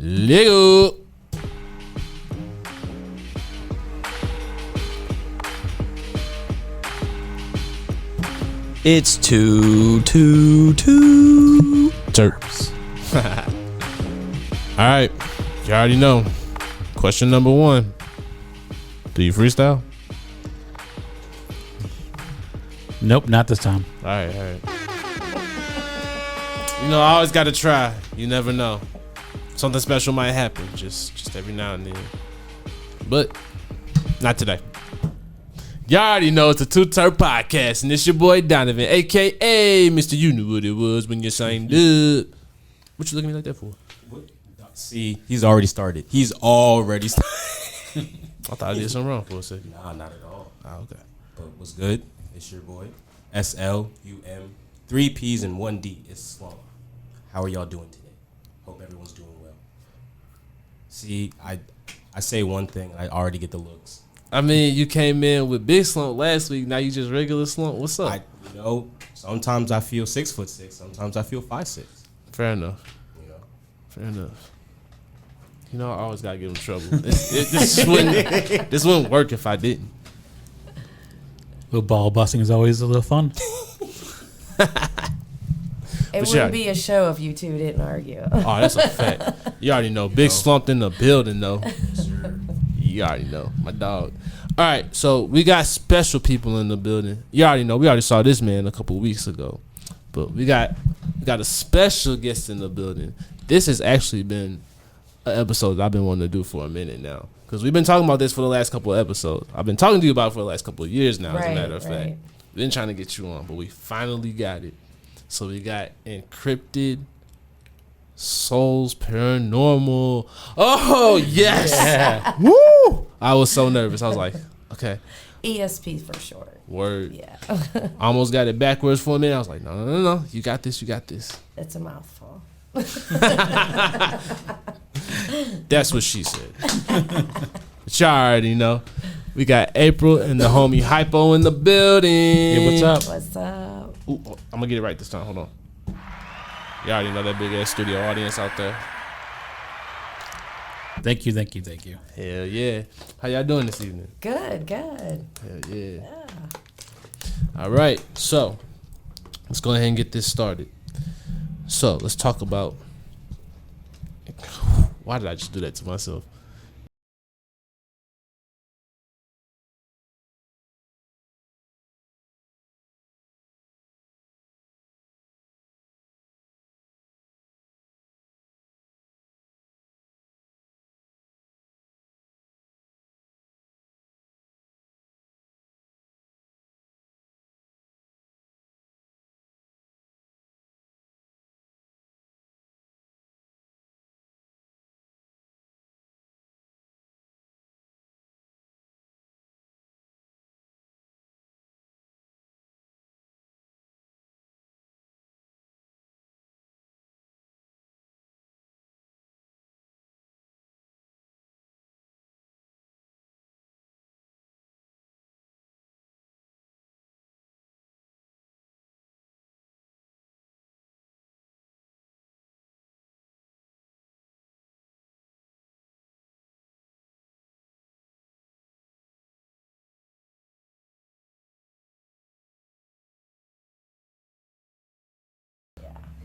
Lego. It's Too Terps. All right, you already know. Question number 1: do you freestyle? Nope, not this time. All right. You know, I always gotta try. You never know. Something special might happen. Just every now and then. But not today. Y'all already know it's a Too T3rpd podcast, and it's your boy Donovan, aka Mr. You Knew What It Was When You Signed Up. What you looking at me like that for? See, he's already started. I thought I did something wrong for a second. Nah, not at all. Oh, okay. But what's good? It's your boy, SLUM, 3 P's and 1 D. It's Slump. How are y'all doing today? Hope everyone's doing well. See, I say one thing, I already get the looks. I mean, you came in with big slump last week. Now you just regular slump. What's up? Sometimes I feel 6'6", sometimes I feel 5'6". Fair enough. Fair enough. You know, I always gotta give him trouble. This wouldn't work if I didn't. Little ball busting is always a little fun. It wouldn't be a show if you two didn't argue. Oh, that's a fact. You already know. Big slumped in the building, though. You already know. My dog. All right, so we got special people in the building. You already know. We already saw this man a couple weeks ago. But we got a special guest in the building. This has actually been an episode that I've been wanting to do for a minute now. Because we've been talking about this for the last couple of episodes. I've been talking to you about it for the last couple of years now, as a matter of fact. We've been trying to get you on, but we finally got it. So we got Encrypted Souls Paranormal. Oh, yes. Yeah. Woo! I was so nervous. I was like, okay. ESP for short. Word. Yeah. Almost got it backwards for a minute. I was like, no. You got this. It's a mouthful. That's what she said. But y'all already know. We got Apryl and the homie Hypo in the building. Hey, what's up? What's up? Ooh, I'm going to get it right this time. Hold on. You already know that big-ass studio audience out there. Thank you. Hell yeah. How y'all doing this evening? Good. Hell yeah. All right. So, let's go ahead and get this started. So, let's talk about... Why did I just do that to myself?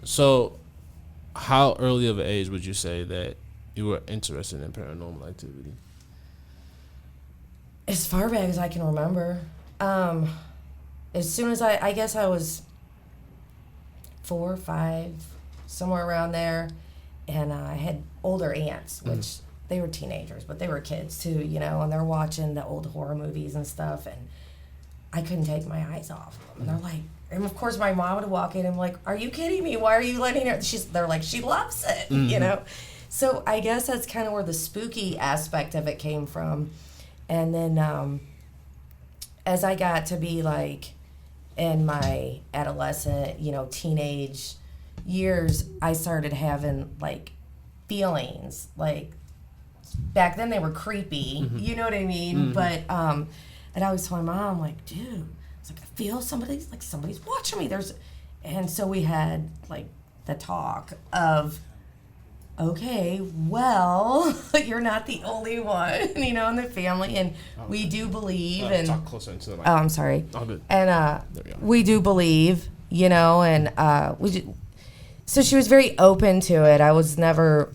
So, how early of an age would you say that you were interested in paranormal activity? As far back as I can remember. As soon as I guess I was 4 or 5, somewhere around there. And I had older aunts, which they were teenagers, but they were kids too, and they're watching the old horror movies and stuff. And I couldn't take my eyes off them. And they're like, and of course my mom would walk in and I'm like, are you kidding me? Why are you letting her? They're like, she loves it, So I guess that's kind of where the spooky aspect of it came from. And then as I got to be like in my adolescent, teenage years, I started having like feelings. Like back then they were creepy, you know what I mean? But and I always told my mom, like, dude, it's like I feel somebody's watching me. And so we had like the talk of okay, well, you're not the only one, in the family, and we do believe. And talk closer into the mic. oh, I'm sorry. Oh, good. And we do believe, and so she was very open to it. I was never,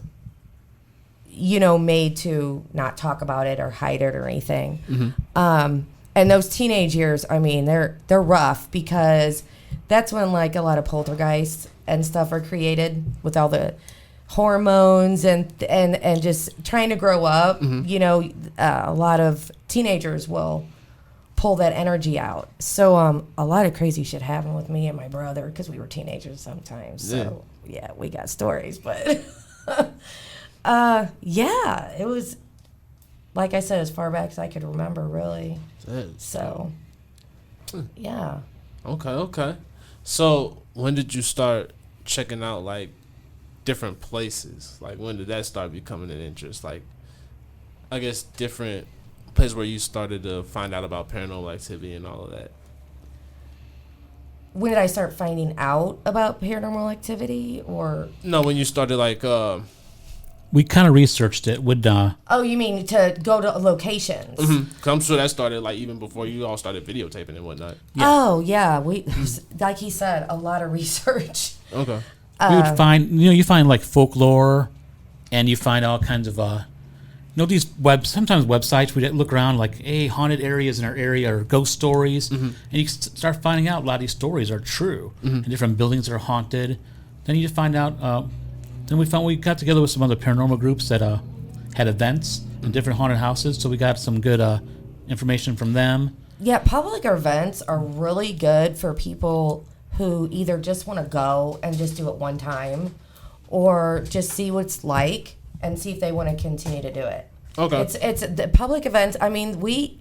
made to not talk about it or hide it or anything. Mm-hmm. And those teenage years, I mean, they're rough because that's when like a lot of poltergeists and stuff are created with all the hormones and just trying to grow up. Mm-hmm. A lot of teenagers will pull that energy out. So a lot of crazy shit happened with me and my brother because we were teenagers sometimes. So yeah, we got stories, but yeah, it was like I said, as far back as I could remember, really. So yeah. Okay. So when did you start checking out like different places? Like when did that start becoming an interest? Like I guess different places where you started to find out about paranormal activity and all of that. When did I start finding out about paranormal activity, or no? When you started like we kind of researched it. Oh, you mean to go to locations? Mm-hmm. 'Cause I'm sure that started like even before you all started videotaping and whatnot. Yeah. Oh yeah, we like he said, a lot of research. Okay. We would find you find like folklore, and you find all kinds of these sometimes websites we'd look around like, hey, haunted areas in our area or ghost stories, mm-hmm. and you start finding out a lot of these stories are true, mm-hmm. and different buildings are haunted. Then you just find out. Then we got together with some other paranormal groups that had events in different haunted houses, so we got some good information from them. Yeah, public events are really good for people who either just want to go and just do it one time, or just see what it's like and see if they want to continue to do it. Okay. It's the public events. I mean, we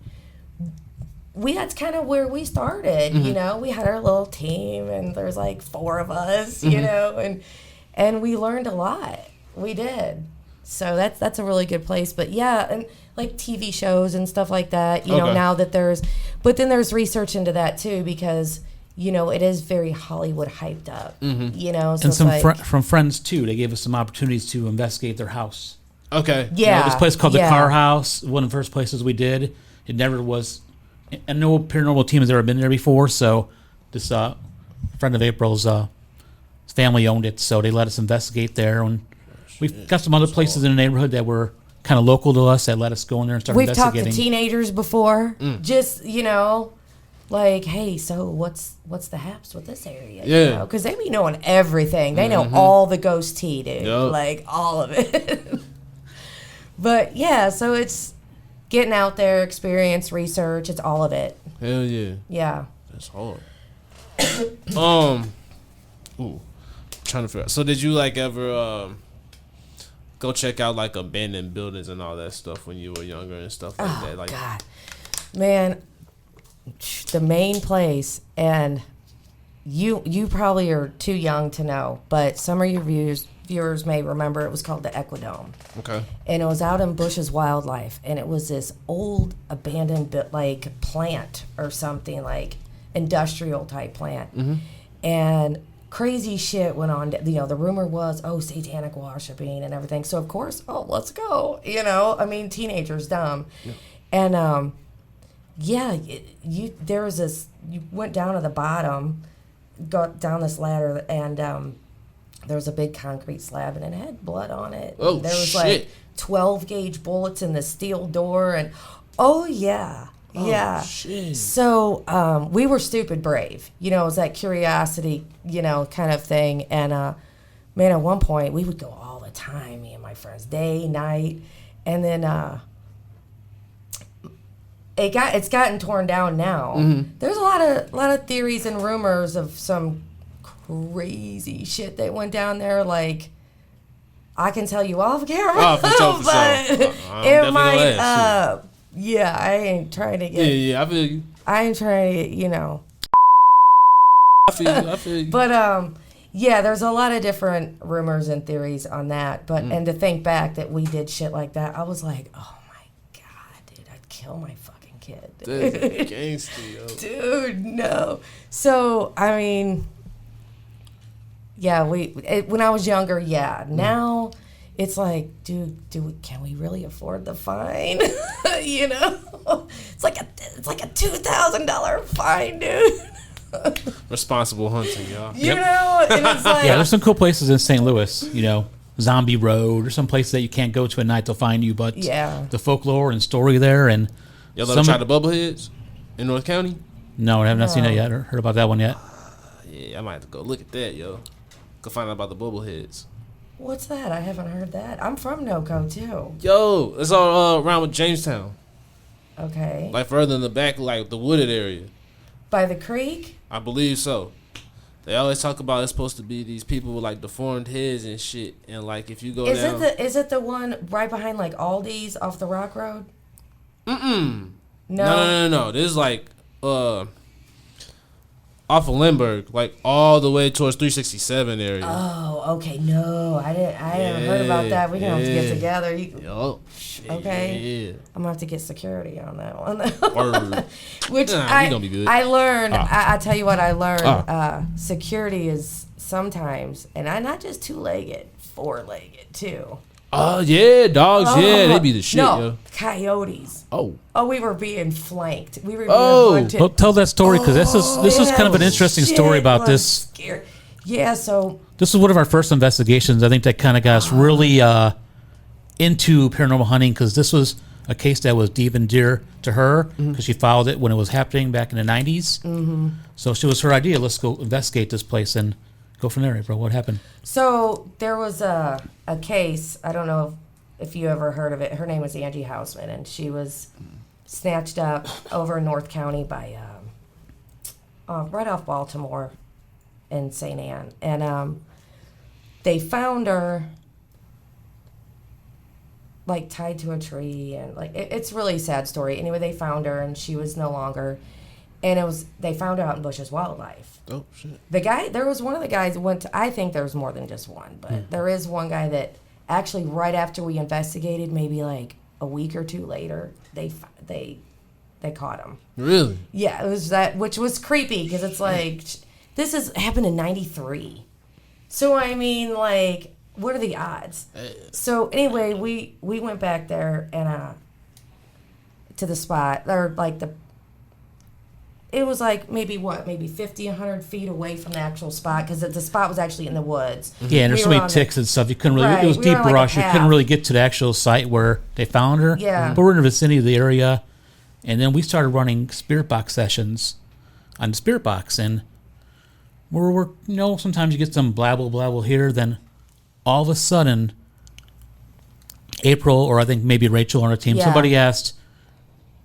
that's kind of where we started. Mm-hmm. We had our little team, and there's like 4 of us. Mm-hmm. And we learned a lot. We did. So that's a really good place. But yeah, and like TV shows and stuff like that. You know, now that but then there's research into that too, because it is very Hollywood hyped up. Mm-hmm. So and some from friends too. They gave us some opportunities to investigate their house. Okay. Yeah. This place called the Car House, one of the first places we did. It never was, and no paranormal team has ever been there before. So this friend of April's family owned it, so they let us investigate there. And we've got some other places in the neighborhood that were kind of local to us that let us go in there and start investigating. We've talked to teenagers before, just like, hey, so what's the haps with this area? Yeah, because they be knowing everything. They know all the ghost tea, dude, like all of it. But yeah, so it's getting out there, experience, research. It's all of it. Hell yeah. Yeah. That's hard. Ooh. Trying to figure out. So did you like ever go check out like abandoned buildings and all that stuff when you were younger and stuff like that? Like, God, man, the main place, and you probably are too young to know, but some of your viewers may remember, it was called the Equidome. Okay. And it was out in Bush's Wildlife, and it was this old abandoned like plant or something, like industrial type plant. Mm-hmm. And crazy shit went on. The rumor was, satanic worshiping and everything. So of course, let's go. I mean, teenagers, dumb. Yeah. And there was this. You went down to the bottom, got down this ladder, and there was a big concrete slab, and it had blood on it. Oh, there was shit. like 12 gauge bullets in the steel door, and yeah. Yeah. Shit. So we were stupid brave. It was that curiosity, kind of thing. And man, at one point we would go all the time, me and my friends, day, night, and then it's gotten torn down now. Mm-hmm. There's a lot of theories and rumors of some crazy shit that went down there. Like, I can tell you off camera, for sure. It might. Yeah, I ain't trying to get. Yeah, I feel you. I ain't trying to get, I feel you. But yeah, there's a lot of different rumors and theories on that. But and to think back that we did shit like that, I was like, oh my God, dude, I'd kill my fucking kid. That's gangster, yo. Dude, no. So I mean, yeah, when I was younger, yeah. Now it's like, dude, can we really afford the fine? You know, it's like a $2,000 fine, dude. Responsible hunting, y'all. You know, and it's like, Yeah, there's some cool places in St. Louis, you know, Zombie Road or some place that you can't go to at night, they'll find you, but the folklore and story there. And y'all ever tried the bubbleheads in North County? No, I have not seen that yet or heard about that one yet. Yeah, I might have to go look at that, yo. Go find out about the bubbleheads. what's that? I haven't heard that. I'm from NoCo too. Yo, it's all around with Jamestown. Okay. Like further in the back, like the wooded area. By the creek? I believe so. They always talk about it's supposed to be these people with like deformed heads and shit. And like if you go down, is it the one right behind like Aldi's off the Rock Road? No. This is like off of Lindbergh, like all the way towards 367 area. Oh, okay. No, I haven't heard about that. We're gonna have to get together. Okay. Yeah. I'm gonna have to get security on that one. Word. Which you gonna be good. I learned. I tell you what I learned. Security is sometimes, and I not just 2-legged, 4-legged too. Oh yeah, dogs. Yeah, they be the shit. No, yo. coyotes. Oh, we were being flanked. We were being hunted. Well, tell that story because this is kind of an interesting story about this. Scary. Yeah, so this is one of our first investigations. I think that kind of got us really into paranormal hunting because this was a case that was deep and dear to her because she followed it when it was happening back in the 90s. Mm-hmm. So it was her idea. Let's go investigate this place and go from there, April. What happened? So there was a case. I don't know if you ever heard of it. Her name was Angie Hausman, and she was snatched up over in North County by right off Baltimore in St. Anne. And they found her like tied to a tree, and like it's a really sad story. Anyway, they found her, and she was no longer. And they found her out in Bush's Wildlife. Oh shit! There was one of the guys went to. I think there's more than just one, but there is one guy that actually right after we investigated, maybe like a week or two later, they caught him. Really? Yeah, it was that, which was creepy because it's like this happened in '93. So I mean, like, what are the odds? So anyway, we went back there and to the spot or like the. It was like maybe 50, 100 feet away from the actual spot because the spot was actually in the woods. Yeah, and there's so many ticks and stuff. You couldn't really. It was deep brush. You couldn't really get to the actual site where they found her. Yeah. But we're in the vicinity of the area, and then we started running spirit box sessions on the spirit box, and we're sometimes you get some blabble here, then all of a sudden, April or I think maybe Rachel on our team, somebody asked,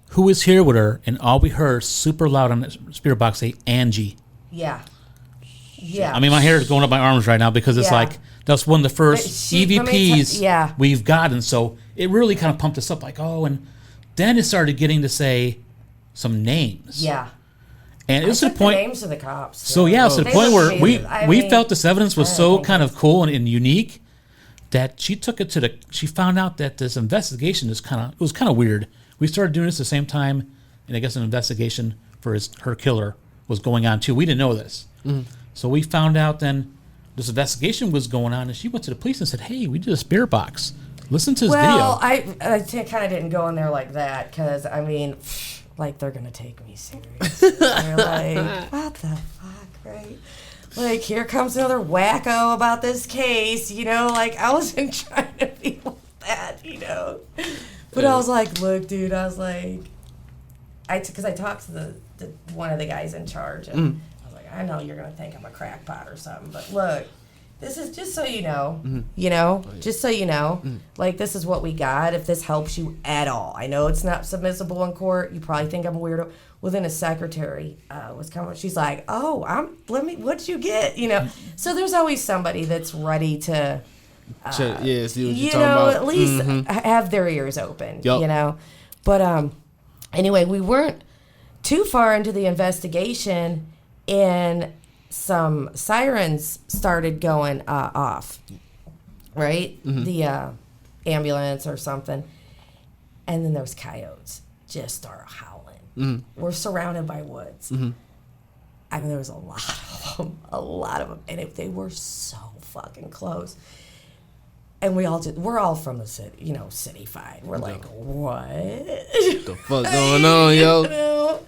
who is here with her? And all we heard super loud on the spirit box say, Angie. Yeah. I mean, my hair is going up my arms right now because it's like, that's one of the first EVPs we've gotten. So it really kind of pumped us up like, and then it started getting to say some names. Yeah. And it was to the point. Names of the cops. So to the point where we felt this evidence was so kind of cool and unique that she took it she found out that this investigation was kind of weird. We started doing this at the same time, and I guess an investigation for her killer was going on too. We didn't know this. Mm-hmm. So we found out then this investigation was going on, and she went to the police and said, hey, we did a spirit box. Listen to this video. Well, I kind of didn't go in there like that because, I mean, like, they're going to take me serious. They're like, what the fuck, right? Like, here comes another wacko about this case, like, I wasn't trying to be like that, But I was like, look, dude, I was like, because I talked to the one of the guys in charge, and I was like, I know you're going to think I'm a crackpot or something, but look, this is just so you know, just so you know, like, this is what we got, if this helps you at all. I know it's not submissible in court. You probably think I'm a weirdo. Well, then a secretary was coming. She's like, what'd you get? So there's always somebody that's ready to... see what you're talking about. At least have their ears open, But anyway, we weren't too far into the investigation, and some sirens started going off, right? Mm-hmm. The ambulance or something. And then there was coyotes just start howling. Mm-hmm. We're surrounded by woods. Mm-hmm. I mean, there was a lot of them. And they were so fucking close. And we're all from the city, city-fied. We're like, what? The fuck going on, yo?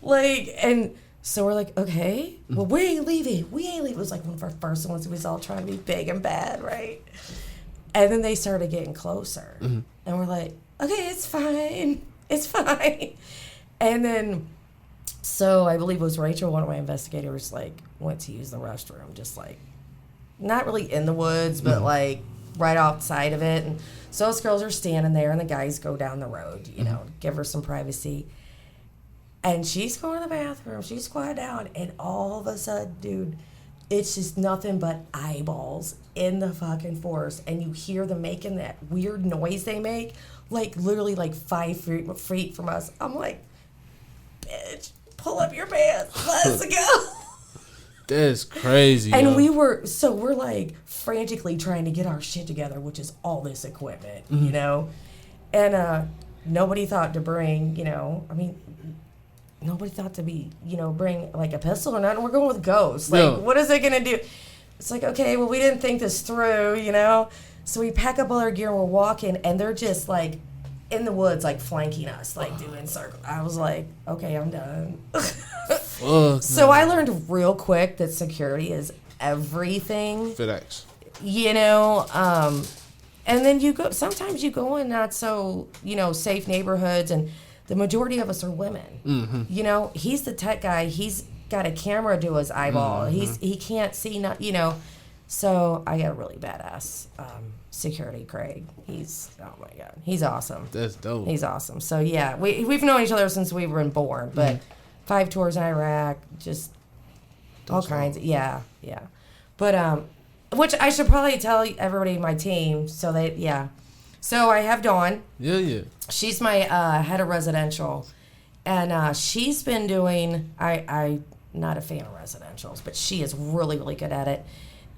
And so we're like, okay, well, we ain't leaving. It was like one of our first ones. We was all trying to be big and bad, right? And then they started getting closer. And we're like, okay, it's fine. And then, so I believe it was Rachel, one of my investigators, went to use the restroom, just not really in the woods, but right outside of it. And so us girls are standing there, and the guys go down the road, give her some privacy. And she's going to the bathroom. She's quiet down, and all of a sudden, dude, it's just nothing but eyeballs in the fucking forest, and you hear them making that weird noise they make, literally 5 feet from us. I'm like, bitch, pull up your pants. Let's go. That's crazy. And we're frantically trying to get our shit together, which is all this equipment, and nobody thought to bring, nobody thought to bring a pistol or nothing. We're going with ghosts. What is it going to do? It's okay, well, we didn't think this through, So we pack up all our gear and we're walking, and they're just in the woods, flanking us, doing circles. I was like, okay, I'm done. So I learned real quick that security is everything. FedEx. And then sometimes you go in not so, safe neighborhoods, and the majority of us are women. He's the tech guy. He's got a camera to his eyeball. He can't see, so I got a really badass security, Craig. Oh my God, he's awesome. That's dope. He's awesome. So yeah, we've known each other since we were born, but 5 tours in Iraq, just all kinds. Yeah. But which I should probably tell everybody in my team. So So I have Dawn. Yeah. She's my head of residential, and she's been doing. I'm not a fan of residentials, but she is really, really good at it.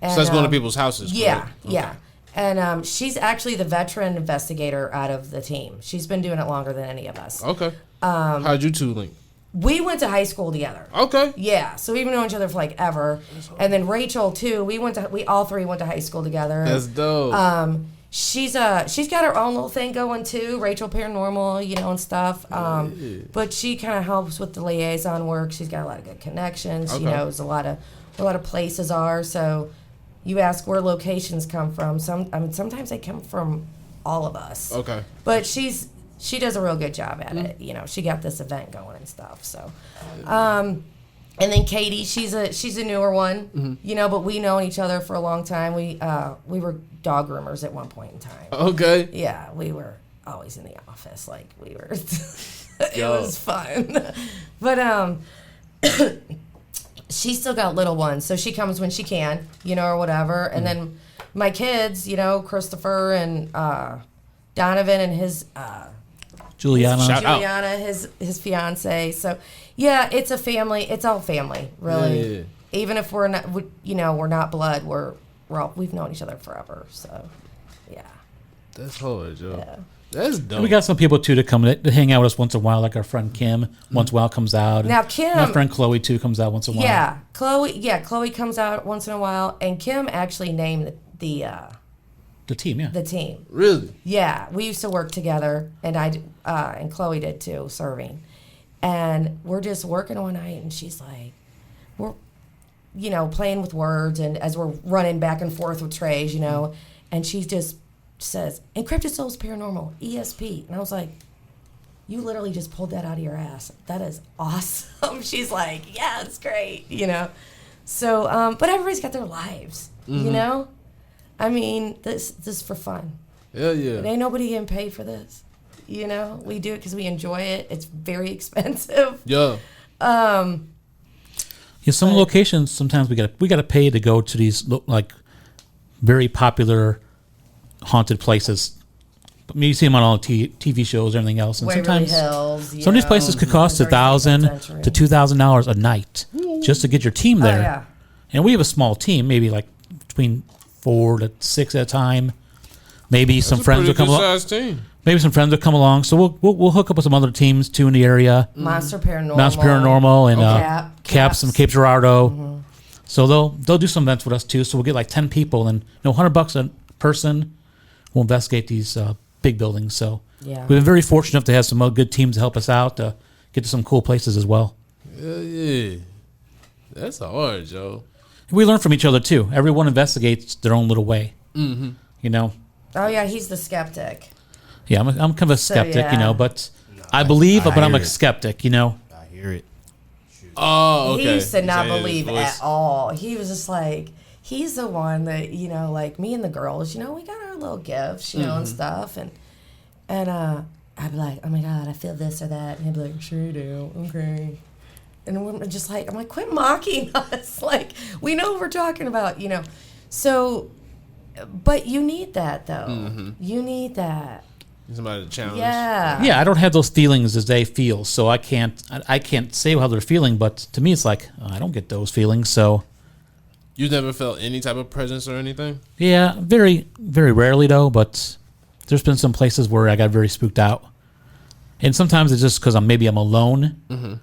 And, so that's going to people's houses. Yeah, okay. yeah. And she's actually the veteran investigator out of the team. She's been doing it longer than any of us. Okay. How'd you two link? We went to high school together. Okay. Yeah, so we've known each other for ever. And then Rachel too. We all three went to high school together. That's dope. She's got her own little thing going too, Rachel Paranormal, and stuff. But she kind of helps with the liaison work. She's got a lot of good connections. Okay. She knows a lot of places are. So you ask where locations come from. Sometimes they come from all of us. Okay. But she does a real good job at it. She got this event going and stuff. So, and then Katie, she's a newer one. But we known each other for a long time. We were dog groomers at one point in time. Okay. Yeah, we were always in the office. We were. It was fun. But she's still got little ones, so she comes when she can, or whatever. And then my kids, Christopher and Donovan and his. Juliana, his fiance. So, yeah, it's a family. It's all family, really. Yeah. Even if we're not, we're not blood. We've known each other forever. So, yeah. That's hard, Joe. Yeah. That's dope. And we got some people too to come to hang out with us once in a while, like our friend Kim. Once in a while comes out. Now Kim, my friend Chloe too comes out once in a while. Yeah, Chloe comes out once in a while, and Kim actually named the team. Yeah, the team. Really? Yeah, we used to work together, and and Chloe did too, serving. And we're just working one night, and she's like, we're, playing with words, and as we're running back and forth with trays, and she just says, Encrypted Souls Paranormal, ESP. And I was like, you literally just pulled that out of your ass. That is awesome. She's like, yeah, it's great, So, but everybody's got their lives, I mean, this is for fun. Yeah. It ain't nobody getting paid for this. We do it because we enjoy it. It's very expensive. Yeah. Some locations sometimes we got to pay to go to these very popular haunted places. You see them on all TV shows, everything else, and Waverly sometimes Hills, some of these places could cost $1,000 to $2,000 a night just to get your team there. Oh, yeah. And we have a small team, maybe between 4 to 6 at a time. Maybe some friends will come along. Maybe some friends will come along. So we'll hook up with some other teams too in the area. Monster Paranormal and Caps and Cape Girardeau. So they'll do some events with us too. So we'll get 10 people and $100 a person. will investigate these big buildings. So Yeah. we've been very fortunate to have some good teams to help us out to get to some cool places as well. Yeah. That's hard, Joe. We learn from each other too. Everyone investigates their own little way. Mm-hmm. You know. Oh yeah, he's the skeptic. Yeah, I'm kind of a skeptic, you know, but I believe, but I'm a hear it. skeptic, you know. I hear it. Oh, okay. He used to not His believe voice. at all. He was just like, he's the one that, you know, like me and the girls, you know, we got our little gifts, you know, and stuff. And I'd be like, oh my God, I feel this or that. And he'd be like, sure you do. Okay. And we're just like, I'm like, quit mocking us. Like, we know what we're talking about, you know. So, but you need that, though. Mm-hmm. You need that. Somebody to challenge. Yeah. Yeah, I don't have those feelings as they feel, so I can't say how they're feeling, but to me it's like, I don't get those feelings, so. You never felt any type of presence or anything? Yeah, very, very rarely though, but there's been some places where I got very spooked out. And sometimes it's just because maybe I'm alone. Mm-hmm.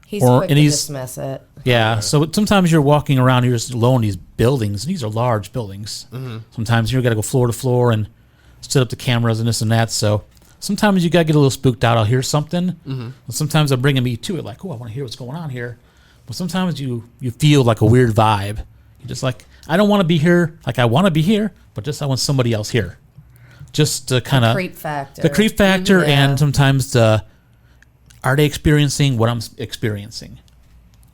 He's Or- quick and to he's- dismiss it. Yeah, so sometimes you're walking around, you're just alone in these buildings, and these are large buildings. Mm-hmm. Sometimes you got to go floor to floor and set up the cameras and this and that, so sometimes you got to get a little spooked out. I'll hear something, and sometimes they're bringing me to it, like, oh, I want to hear what's going on here. But sometimes you feel like a weird vibe. You're just like, I don't want to be here, like I want to be here, but just I want somebody else here. Just to kind of... Creep factor. The creep factor, Yeah. and sometimes are they experiencing what I'm experiencing?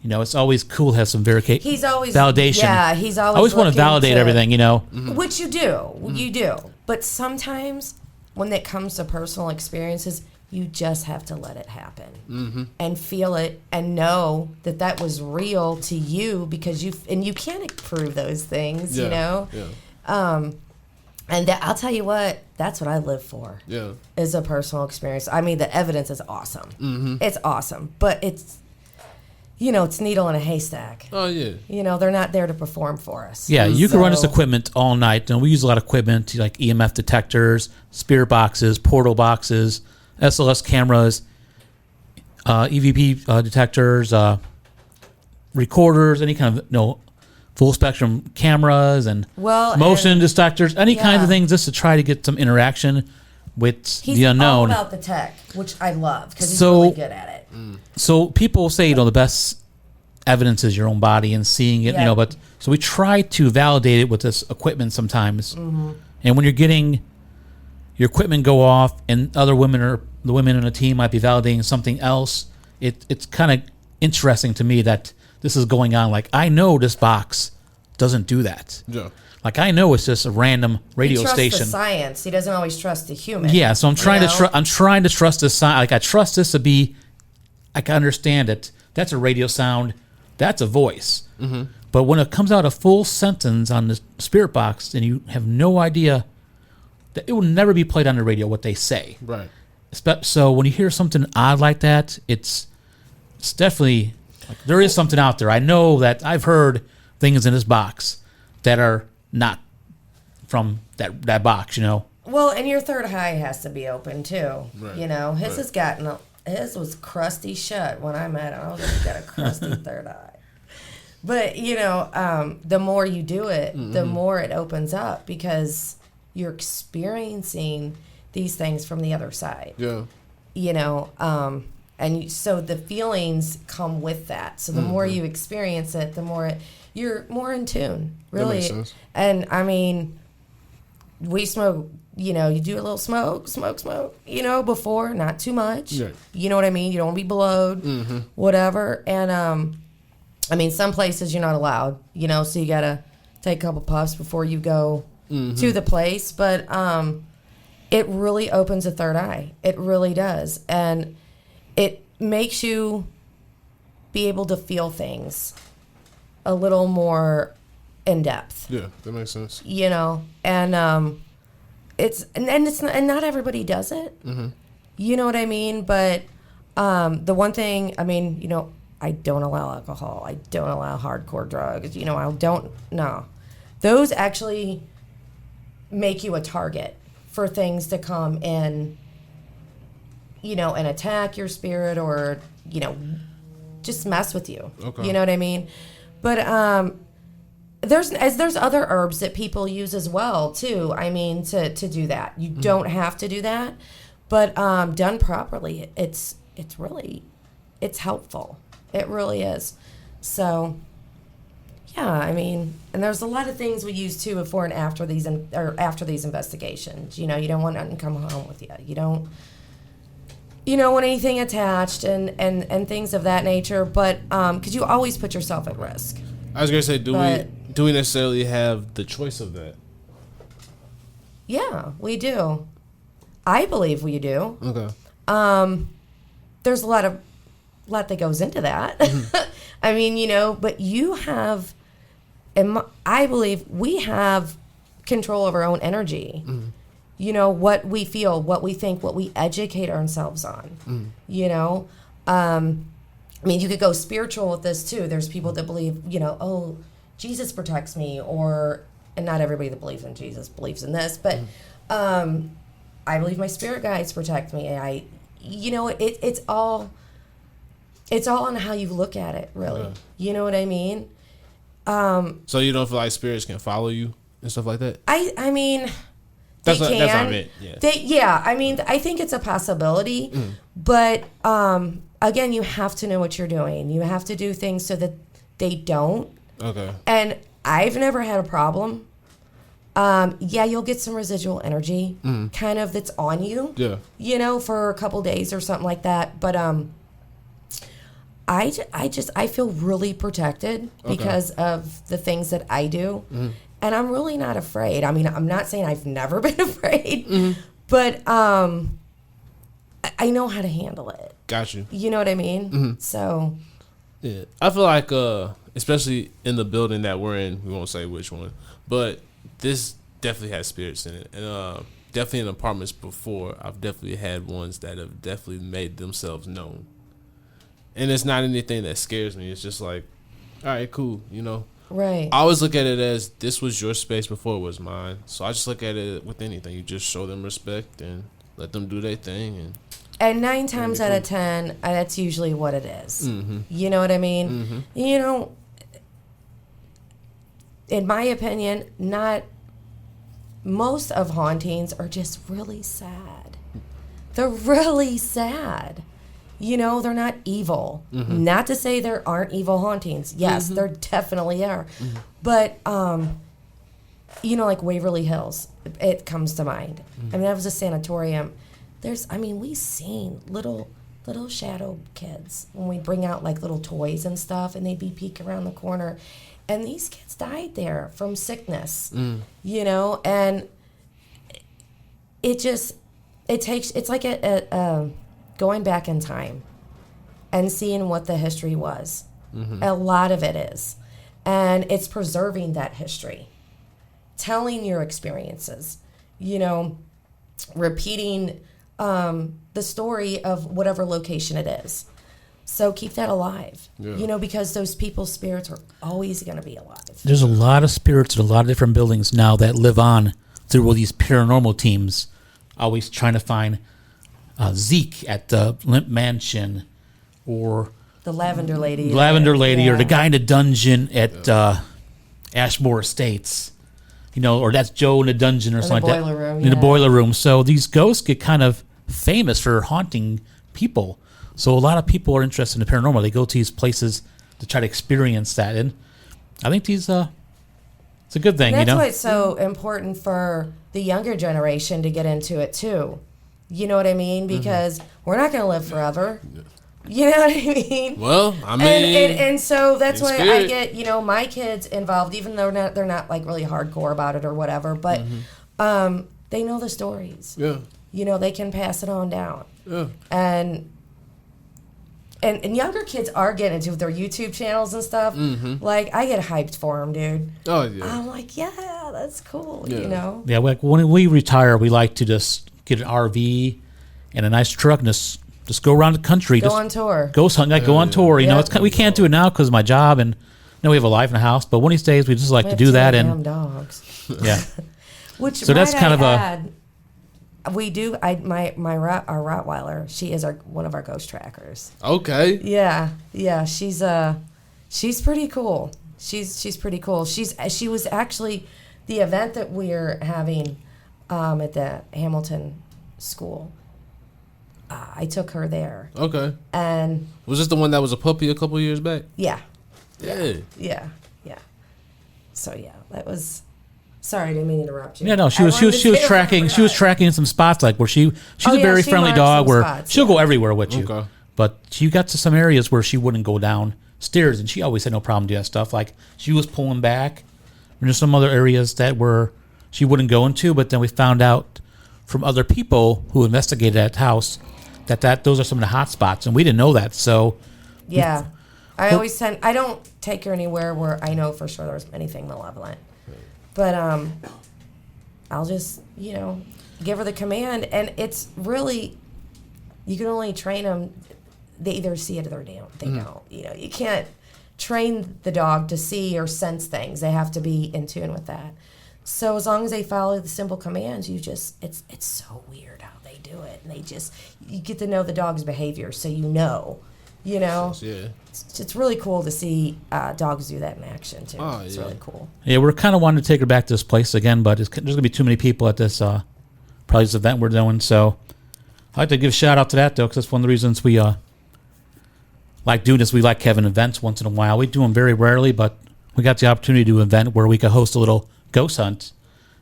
You know, it's always cool to have some He's always validation. Yeah, he's always. I always want to looking validate everything, you know. Which you do, you do. But sometimes, when it comes to personal experiences, you just have to let it happen and feel it and know that that was real to you because you can't prove those things, you know. Yeah. And I'll tell you what, that's what I live for. Yeah. Is a personal experience. I mean, the evidence is awesome. It's awesome, but it's. You know, it's needle in a haystack. Oh, yeah. You know, they're not there to perform for us. Yeah, you can run this So- equipment all night. And we use a lot of equipment like EMF detectors, spirit boxes, portal boxes, SLS cameras, EVP detectors, recorders, any kind of full spectrum cameras and Well, motion and- detectors, any kinds Yeah. of things just to try to get some interaction with He's the all unknown. about the tech, which I love because he's So- really good at it. So people say, the best evidence is your own body and seeing it, Yeah. but so we try to validate it with this equipment sometimes. And when you're getting your equipment go off and other women or the women in a team might be validating something else, it's kind of interesting to me that this is going on. Like, I know this box doesn't do that. Yeah. Like, I know it's just a random radio He trusts station. the science. He doesn't always trust the human. Yeah, so I'm trying you to know? I'm trying to trust this sign. Like, I trust this to be. I can understand it. That's a radio sound. That's a voice. But when it comes out a full sentence on the spirit box, and you have no idea that it will never be played on the radio what they say. Right. So when you hear something odd like that, it's definitely like there is something out there. I know that I've heard things in this box that are not from that box. You know. Well, and your third eye has to be open too. Right. You know, his Right. has gotten his was crusty shut when I met him. I was like, you got a crusty third eye. But you know, the more you do it, the more it opens up because you're experiencing these things from the other side. Yeah. You know, so the feelings come with that. So the more you experience it, the more you're more in tune. Really. makes sense. And I mean, we smoke. You know, you do a little smoke, you know, before, not too much. Yeah. You know what I mean? You don't want to be blowed, whatever. And, I mean, some places you're not allowed, you know, so you got to take a couple puffs before you go to the place. But it really opens a third eye. It really does. And it makes you be able to feel things a little more in depth. Yeah, that makes sense. You know, and and not everybody does it. You know what I mean? But the one thing, I mean, you know, I don't allow alcohol. I don't allow hardcore drugs. You know, I don't. No, those actually make you a target for things to come in. You know, and attack your spirit, or you know, just mess with you. Okay. You know what I mean? But there's other herbs that people use as well too. I mean, to do that, you don't have to do that, but done properly, it's helpful. It really is. So, yeah, I mean, and there's a lot of things we use too before and after these investigations. You know, you don't want nothing to come home with you. You don't, want anything attached and things of that nature. But because you always put yourself at risk. I was gonna say, do we necessarily have the choice of that? Yeah, we do. I believe we do. Okay. There's a lot that goes into that. I mean, but you have, and I believe we have control of our own energy. What we feel, what we think, what we educate ourselves on. I mean, you could go spiritual with this too. There's people that believe, oh, Jesus protects me, and not everybody that believes in Jesus believes in this, but I believe my spirit guides protect me. It's all on how you look at it, really. Okay. You know what I mean? So you don't feel like spirits can follow you and stuff like that? I mean, that's they what can. I meant. Yeah. I mean, I think it's a possibility, but again, you have to know what you're doing. You have to do things so that they don't. Okay. And I've never had a problem. You'll get some residual energy kind of that's on you. Yeah. For a couple days or something like that. But I feel really protected because of the things that I do. And I'm really not afraid. I mean, I'm not saying I've never been afraid, but I know how to handle it. Got you. You know what I mean? So. Yeah. I feel like, especially in the building that we're in, we won't say which one, but this definitely has spirits in it. And definitely in apartments before, I've definitely had ones that have definitely made themselves known. And it's not anything that scares me. It's just like, all right, cool, Right. I always look at it as this was your space before it was mine. So I just look at it with anything. You just show them respect and let them do their thing. And 9 times out of 10, that's usually what it is. You know what I mean? In my opinion, not most of hauntings are just really sad. They're really sad. They're not evil. Not to say there aren't evil hauntings. Yes, there definitely are. But, like Waverly Hills, it comes to mind. I mean, that was a sanatorium. We've seen little shadow kids when we bring out like little toys and stuff, and they'd be peeking around the corner. And these kids died there from sickness, and it's like a going back in time and seeing what the history was. A lot of it is. And it's preserving that history, telling your experiences, repeating the story of whatever location it is. So keep that alive, because those people's spirits are always going to be alive. There's a lot of spirits in a lot of different buildings now that live on through all these paranormal teams, always trying to find Zeke at the Limp Mansion, or the Lavender Lady, or the guy in the dungeon at Ashmore Estates, or that's Joe in the dungeon or something like that. In the boiler room. So these ghosts get kind of famous for haunting people. So a lot of people are interested in the paranormal. They go to these places to try to experience that, and I think it's a good thing. That's why it's so important for the younger generation to get into it too. You know what I mean? Because we're not going to live forever. You know what I mean? Well, I mean, and so that's why spirit. I get my kids involved, even though they're not like really hardcore about it or whatever. But they know the stories. Yeah. They can pass it on down. Yeah. And younger kids are getting into their YouTube channels and stuff. Like, I get hyped for them, dude. Oh, yeah. I'm like, yeah, that's cool, Yeah, like when we retire, we like to just get an RV and a nice truck and just go around the country. Go on tour. Ghost hunt, go on tour. We can't do it now because of my job, and we have a life in the house. But one of these days, we just like to do that. And dogs. Yeah. So that's kind of we do. Our Rottweiler. She is one of our ghost trackers. Okay. Yeah. She's pretty cool. she's pretty cool. She was actually the event that we're having at the Hamilton school. I took her there. Okay. And was this the one that was a puppy a couple years back? Yeah. Yeah. So yeah, that was. Sorry, I didn't mean to interrupt you. Yeah, no, she was tracking some spots like where she's a very friendly dog where she'll go everywhere with you. Okay. But she got to some areas where she wouldn't go downstairs, and she always had no problem doing that stuff. Like she was pulling back. And there's some other areas that were she wouldn't go into, but then we found out from other people who investigated that house that those are some of the hot spots, and we didn't know that. So yeah, I don't take her anywhere where I know for sure there's anything malevolent. But I'll just, give her the command. And it's really, you can only train them. They either see it or they don't. You can't train the dog to see or sense things. They have to be in tune with that. So as long as they follow the simple commands, it's so weird how they do it. And you get to know the dog's behavior so Yeah. It's really cool to see dogs do that in action, too. Oh, it's really cool. Yeah, we're kind of wanting to take her back to this place again, but there's going to be too many people at this probably this event we're doing. So I'd like to give a shout-out to that, though, because that's one of the reasons we like doing this. We like having events once in a while. We do them very rarely, but we got the opportunity to do an event where we could host a little ghost hunt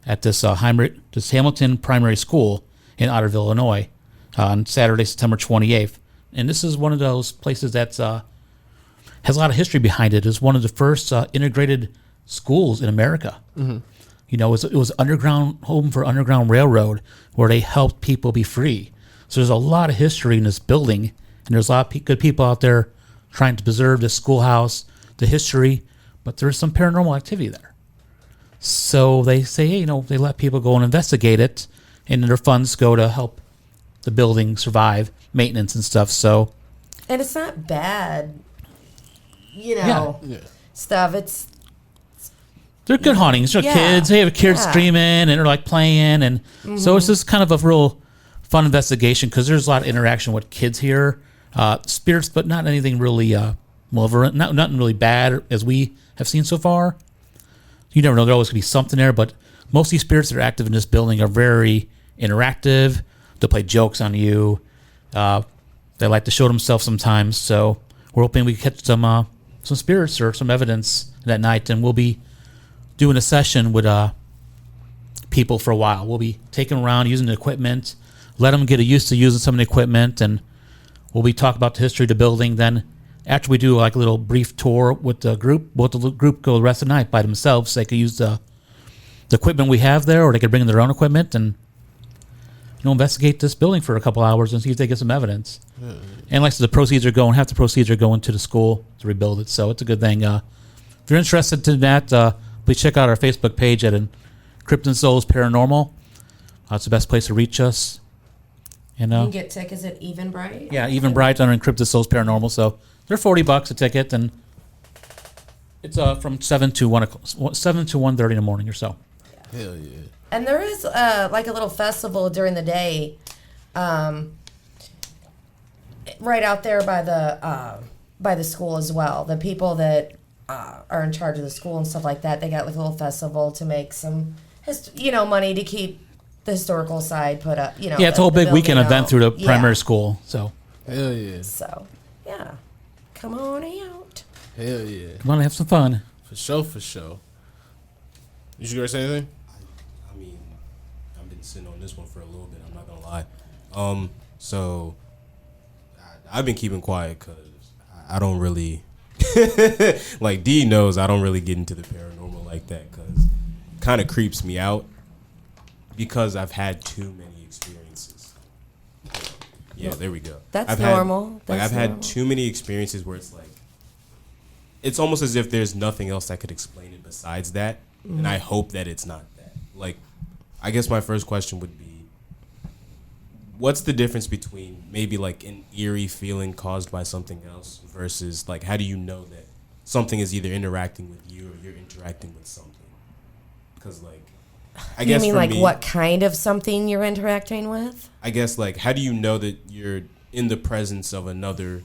at this Hamilton Primary School in Otterville, Illinois, on Saturday, September 28th. And this is one of those places that's has a lot of history behind it. It's one of the first integrated schools in America. Mm-hmm. It was underground home for Underground Railroad, where they helped people be free. So there's a lot of history in this building, and there's a lot of good people out there trying to preserve the schoolhouse, the history, but there's some paranormal activity there. So they say, they let people go and investigate it, and their funds go to help the building survive, maintenance and stuff. So, and it's not bad, stuff. They're good hauntings. Kids. They have kids screaming and they're like playing, and so it's just kind of a real fun investigation because there's a lot of interaction with kids here, spirits, but not anything really malevolent, nothing really bad as we have seen so far. You never know; there always could be something there, but most of these spirits that are active in this building are very interactive. They'll play jokes on you. They like to show themselves sometimes. So we're hoping we catch some spirits or some evidence that night, and we'll be doing a session with people for a while. We'll be taking them around using the equipment, let them get used to using some of the equipment, and we'll be talking about the history of the building. Then after we do like a little brief tour with the group, we'll let the group go the rest of the night by themselves. They could use the equipment we have there, or they could bring in their own equipment and investigate this building for a couple hours and see if they get some evidence. And like I said, half the proceeds are going to the school to rebuild it. So it's a good thing. If you're interested in that, please check out our Facebook page at Encrypted Souls Paranormal. That's the best place to reach us. You can get tickets at Eventbrite. Yeah, Eventbrite under Encrypted Souls Paranormal. So they're $40 a ticket, and it's from 7 to 1:30 in the morning or so. Yeah. Hell yeah. And there is like a little festival during the day, right out there by the school as well. The people that are in charge of the school and stuff like that, they got like a little festival to make some, money to keep the historical side put up. Yeah, it's a whole big weekend event through the primary school. So hell yeah. So yeah, come on out. Hell yeah. Come on, have some fun. For sure. You gonna say anything? Sitting on this one for a little bit, I'm not gonna lie. So I've been keeping quiet because I don't really like D knows I don't really get into the paranormal like that because it kind of creeps me out because I've had too many experiences. Yeah, there we go. That's normal. I've had too many experiences where it's like it's almost as if there's nothing else that could explain it besides that, and I hope that it's not that. Like, I guess my first question would be, what's the difference between maybe like an eerie feeling caused by something else versus like how do you know that something is either interacting with you or you're interacting with something? Because like, I guess you mean for like me, what kind of something you're interacting with? I guess like how do you know that you're in the presence of another,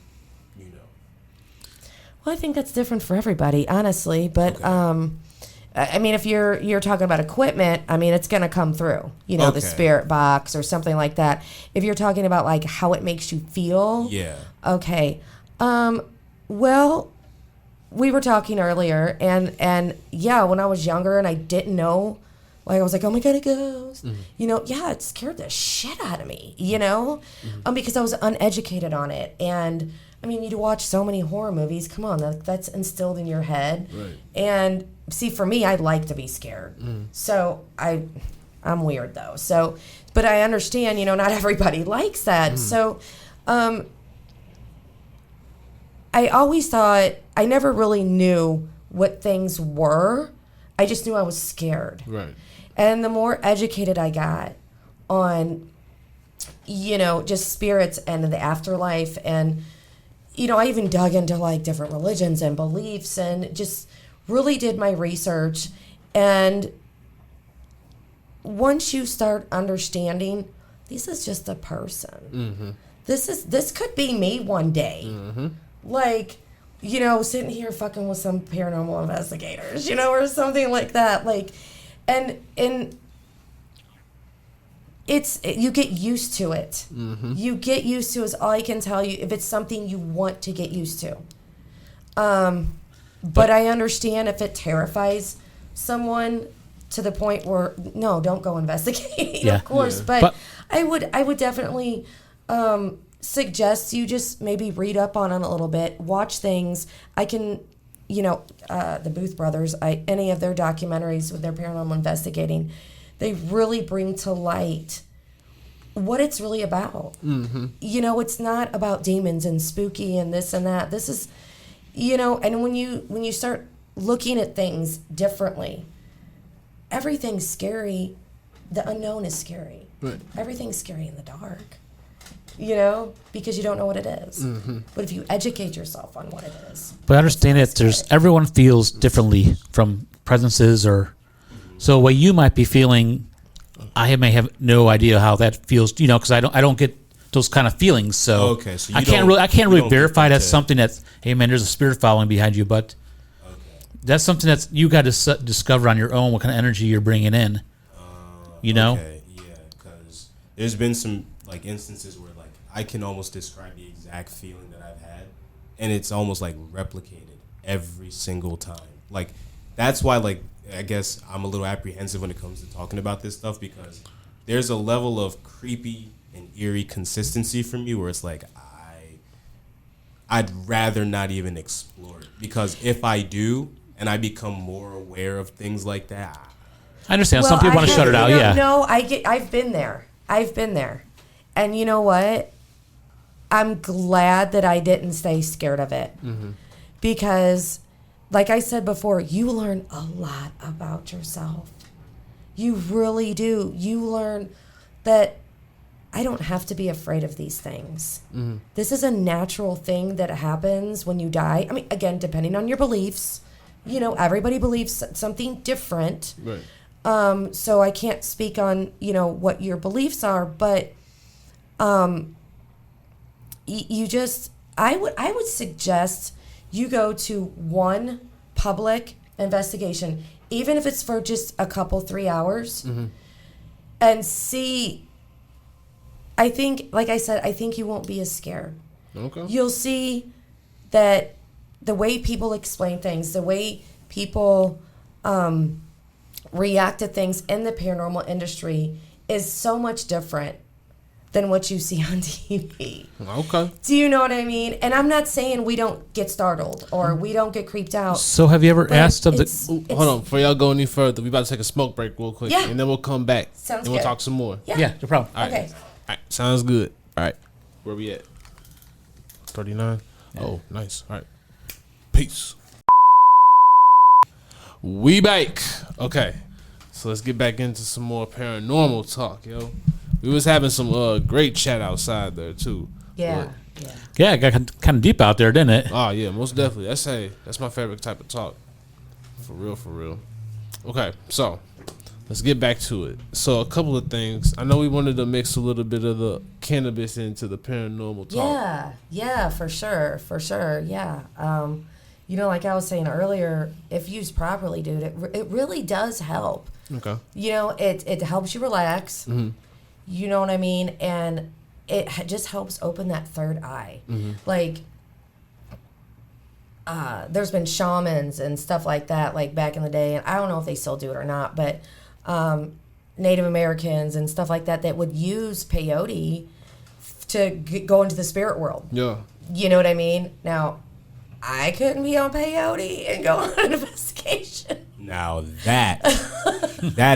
Well, I think that's different for everybody, honestly. But I mean, if you're talking about equipment, I mean, it's gonna come through. You know, the spirit box or something like that. If you're talking about like how it makes you feel, Yeah. Okay. Well, we were talking earlier, and yeah, when I was younger and I didn't know, like I was like, oh my God, a ghost. You know, yeah, it scared the shit out of me. You know, because I was uneducated on it, and I mean, you watch so many horror movies. Come on, that's instilled in your head. Right. And see, for me, I like to be scared. So I'm weird though. So, but I understand, you know, not everybody likes that. So, I always thought I never really knew what things were. I just knew I was scared. Right. And the more educated I got on, you know, just spirits and the afterlife, and you know, I even dug into like different religions and beliefs and just really did my research. And once you start understanding, this is just a person. This could be me one day. Like, you know, sitting here fucking with some paranormal investigators, you know, or something like that. Like, and you get used to it. You get used to it is all I can tell you, if it's something you want to get used to. But I understand if it terrifies someone to the point where, no, don't go investigating, of course. But I would definitely suggest you just maybe read up on it a little bit, watch things. I can, you know, the Booth brothers, any of their documentaries with their paranormal investigating, they really bring to light what it's really about. You know, it's not about demons and spooky and this and that. This is, you know, and when you start looking at things differently, everything's scary. The unknown is scary. Right. Everything's scary in the dark. You know, because you don't know what it is. But if you educate yourself on what it is. But I understand that everyone feels differently from presences, or so what you might be feeling, I may have no idea how that feels, you know, because I don't get those kind of feelings. So, so I can't really verify that's something that's, hey man, there's a spirit following behind you, but that's something that's you got to discover on your own, what kind of energy you're bringing in. You know? Okay, yeah, because there's been some like instances where like I can almost describe the exact feeling that I've had, and it's almost like replicated every single time. Like that's why, like, I guess I'm a little apprehensive when it comes to talking about this stuff, because there's a level of creepy and eerie consistency from you where it's like I'd rather not even explore it, because if I do and I become more aware of things like that, I understand. Some people want to shut it out. No, I've been there. And you know what? I'm glad that I didn't stay scared of it. Because, like I said before, you learn a lot about yourself. You really do. You learn that I don't have to be afraid of these things. This is a natural thing that happens when you die. I mean, again, depending on your beliefs, you know, everybody believes something different. Right. So I can't speak on, you know, what your beliefs are, but you just, I would suggest you go to one public investigation, even if it's for just a couple, 3 hours, and see. I think, like I said, I think you won't be as scared. Okay. You'll see that the way people explain things, the way people react to things in the paranormal industry is so much different than what you see on TV. Okay. Do you know what I mean? And I'm not saying we don't get startled or we don't get creeped out. So have you ever asked of Hold on, before y'all go any further, we about to take a smoke break real quick, and then we'll come back. Sounds and we'll good. talk some more. Yeah, no problem. All right. Okay. All right, sounds good. All right, where we at? 39. Oh, nice. All right, peace. We back. Okay, so let's get back into some more paranormal talk, yo. We was having some great chat outside there too. Yeah. Yeah, it got kind of deep out there, didn't it? Oh yeah, most definitely. That's my favorite type of talk. For real. Okay, so let's get back to it. So a couple of things. I know we wanted to mix a little bit of the cannabis into the paranormal talk. Yeah, for sure. Yeah. you know, like I was saying earlier, if used properly, dude, it really does help. Okay. You know, it helps you relax. You know what I mean? And it just helps open that third eye. Like, there's been shamans and stuff like that, like back in the day, and I don't know if they still do it or not, but Native Americans and stuff like that would use peyote to go into the spirit world. Yeah. You know what I mean? Now, I couldn't be on peyote and go on an investigation. Now that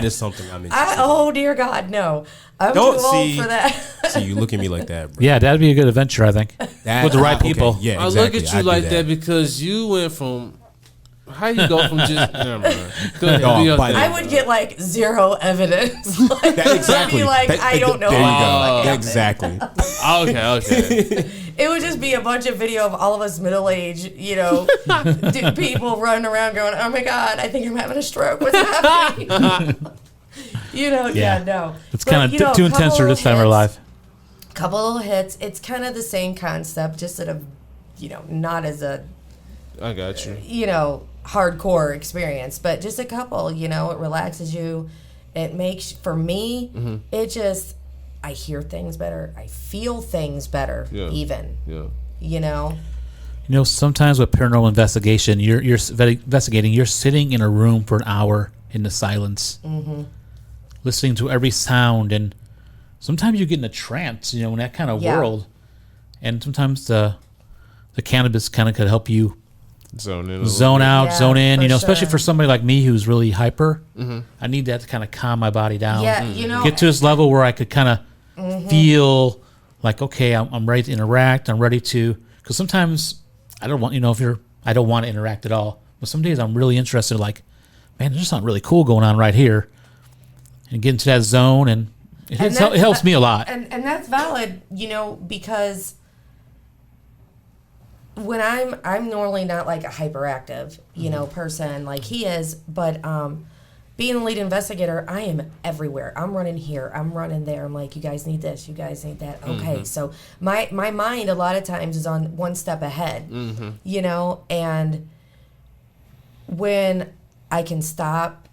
is something I'm interested in. Oh, dear God, no. I'm too old for that. See, you look at me like that, bro. Yeah, that'd be a good adventure, I think. With the right people. Okay, yeah, I exactly. look at you I'd like do that because you went from. How you go from just? Never mind. I would get like zero evidence. Like, Exactly. I'd be like, I don't know. There you what go. Exactly. Okay. It would just be a bunch of video of all of us middle-aged, you know, people running around going, "Oh my God, I think I'm having a stroke. What's happening?" You know, no. It's kind of too intense for this time of our life. Couple little hits. It's kind of the same concept, just at a, you know, not as a. I got you. You know, hardcore experience, but just a couple, you know, it relaxes you. It makes, for me, it just, I hear things better. I feel things better, even. Yeah. You know? You know, sometimes with paranormal investigation, you're investigating, you're sitting in a room for an hour in the silence, listening to every sound, and sometimes you get in a trance, you know, in that kind of world. And sometimes the cannabis kind of could help you zone out, zone in, you know, especially for somebody like me who's really hyper. I need that to kind of calm my body down. Yeah, you know, get to this level where I could kind of feel like, okay, I'm ready to interact. I'm ready to, because sometimes I don't want, you know, I don't want to interact at all. But some days I'm really interested, like, man, there's something really cool going on right here. And get into that zone, and it helps me a lot. And that's valid, you know, because when I'm normally not like a hyperactive, you know, person like he is, but being a lead investigator, I am everywhere. I'm running here, I'm running there. I'm like, you guys need this, you guys need that. Okay, so my mind a lot of times is on one step ahead, you know, and when I can stop,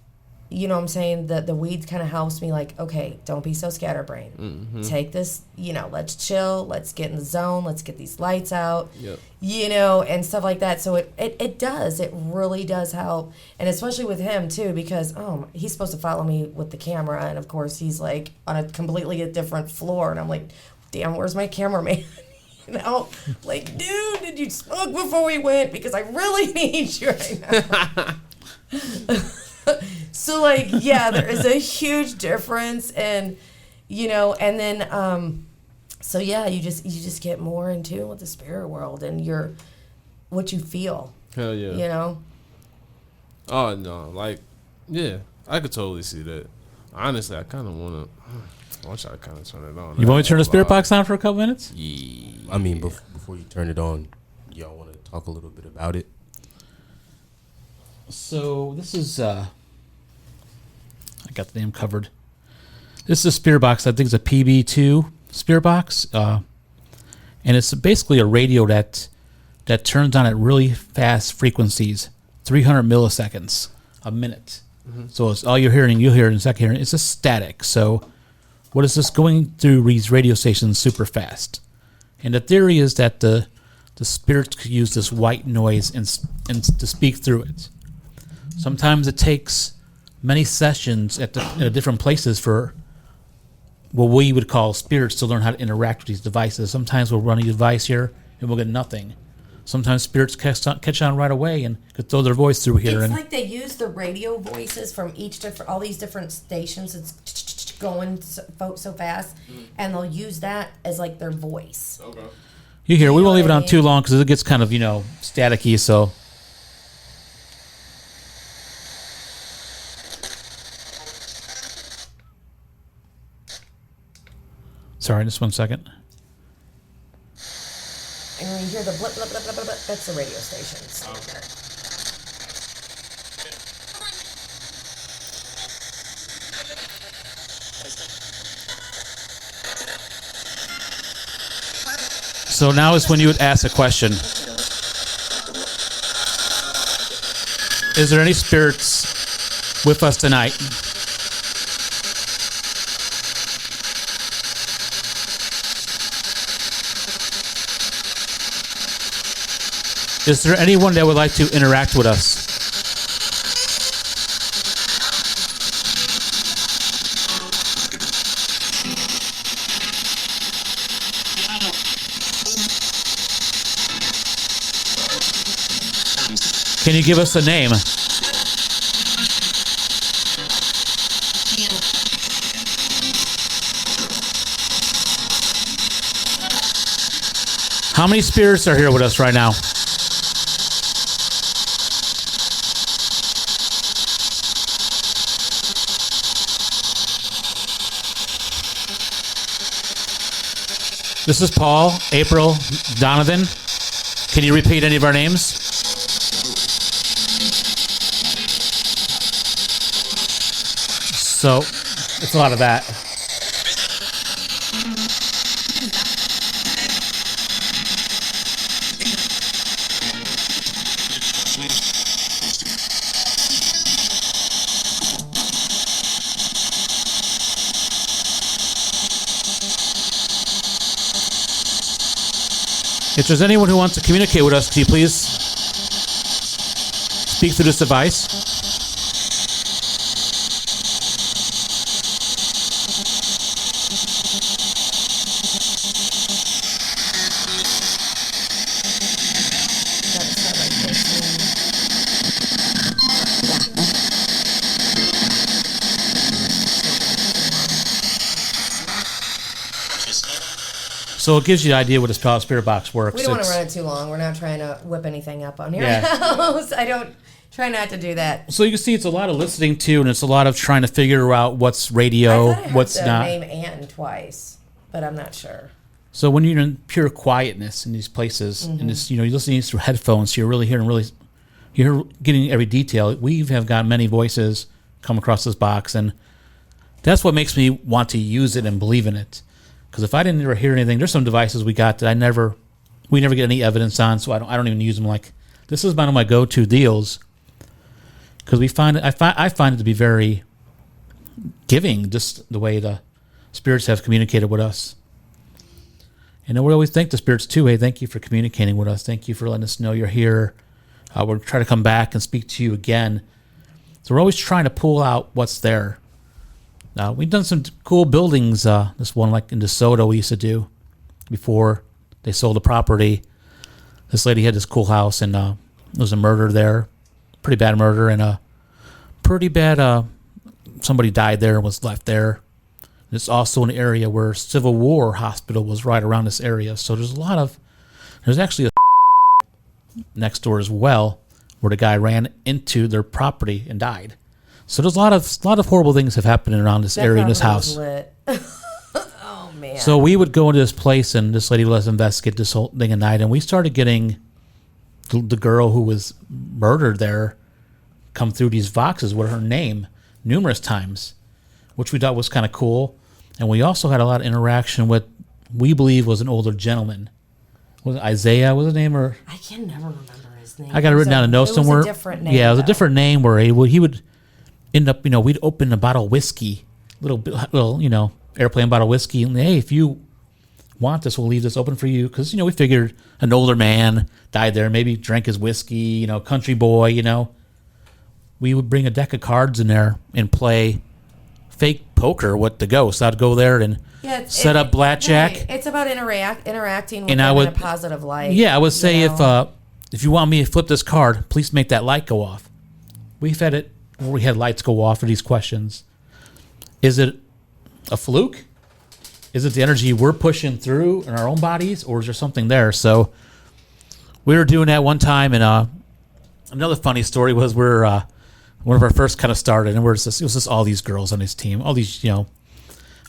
you know what I'm saying, the weed kind of helps me, like, okay, don't be so scatterbrained. Take this, you know, let's chill, let's get in the zone, let's get these lights out, you know, and stuff like that. So it really does help. And especially with him too, because he's supposed to follow me with the camera, and of course he's like on a completely different floor, and I'm like, damn, where's my cameraman? You know, like, dude, did you smoke before we went? Because I really need you right now. So, like, yeah, there is a huge difference, and, you know, and then, so yeah, you just get more in tune with the spirit world and what you feel. Hell yeah. You know? Oh, no, like, yeah, I could totally see that. Honestly, I kind of want to, I wish I kind of turn it on. You want me to turn the spirit box on for a couple minutes? Yeah. I mean, before you turn it on, y'all want to talk a little bit about it? So this is, I got the name covered. This is a spirit box. I think it's a PB2 spirit box, and it's basically a radio that turns on at really fast frequencies, 300 milliseconds a minute. So it's all you'll hear it in a second here. It's just static. So what is this going through these radio stations super fast? And the theory is that the spirits could use this white noise and to speak through it. Sometimes it takes many sessions at different places for what we would call spirits to learn how to interact with these devices. Sometimes we'll run a device here and we'll get nothing. Sometimes spirits catch on right away and could throw their voice through here. It's like they use the radio voices from all these different stations. It's going so fast, and they'll use that as like their voice. Okay. You hear? We won't leave it on too long because it gets kind of, you know, staticky. So. Sorry, just 1 second. And when you hear the blip, blip, blip, blip, blip, that's the radio stations. Okay. So now is when you would ask a question. Is there any spirits with us tonight? Is there anyone that would like to interact with us? Can you give us a name? How many spirits are here with us right now? This is Paul, Apryl, Donovan. Can you repeat any of our names? So, it's a lot of that. If there's anyone who wants to communicate with us, could you please speak through this device? So it gives you an idea what a spirit box works. We don't want to run it too long. We're not trying to whip anything up on your Yeah. house. I don't try not to do that. So you can see it's a lot of listening to, and it's a lot of trying to figure out what's radio, I thought I heard what's the not. name Ann twice, but I'm not sure. So when you're in pure quietness in these places, and it's, you're listening through headphones, so you're really hearing you're getting every detail. We have got many voices come across this box, and that's what makes me want to use it and believe in it. Because if I didn't ever hear anything, there's some devices we got that we never get any evidence on, so I don't even use them. Like, this is one of my go-to deals, because I find it to be very giving, just the way the spirits have communicated with us. And we always thank the spirits too. Hey, thank you for communicating with us. Thank you for letting us know you're here. We'll try to come back and speak to you again. So we're always trying to pull out what's there. We've done some cool buildings. This one, like in DeSoto, we used to do before they sold the property. This lady had this cool house, and there was a murder there, pretty bad murder, and somebody died there and was left there. It's also an area where Civil War hospital was right around this area. So there's actually a next door as well, where the guy ran into their property and died. So there's a lot of horrible things have happened around this area in this house. Lit. Oh man. So we would go into this place, and this lady would let us investigate this whole thing at night, and we started getting the girl who was murdered there come through these boxes with her name numerous times, which we thought was kind of cool. And we also had a lot of interaction with, we believe, was an older gentleman. Was it Isaiah? Was his name? Or I can never remember his name. I got it written down in notes somewhere. It was a different name. Yeah, it was a different name where he would end up, we'd open a bottle of whiskey, little, airplane bottle of whiskey, and hey, if you want this, we'll leave this open for you, because we figured an older man died there, maybe drank his whiskey, country boy, we would bring a deck of cards in there and play fake poker with the ghost. I'd go there and set up blackjack. Right. It's about interacting with And them I would- in a positive light. Yeah, I would say you know? if you want me to flip this card, please make that light go off. We've had it where we had lights go off for these questions. Is it a fluke? Is it the energy we're pushing through in our own bodies, or is there something there? So we were doing that one time, and another funny story was one of our first kind of started, and it was just all these girls on this team, all these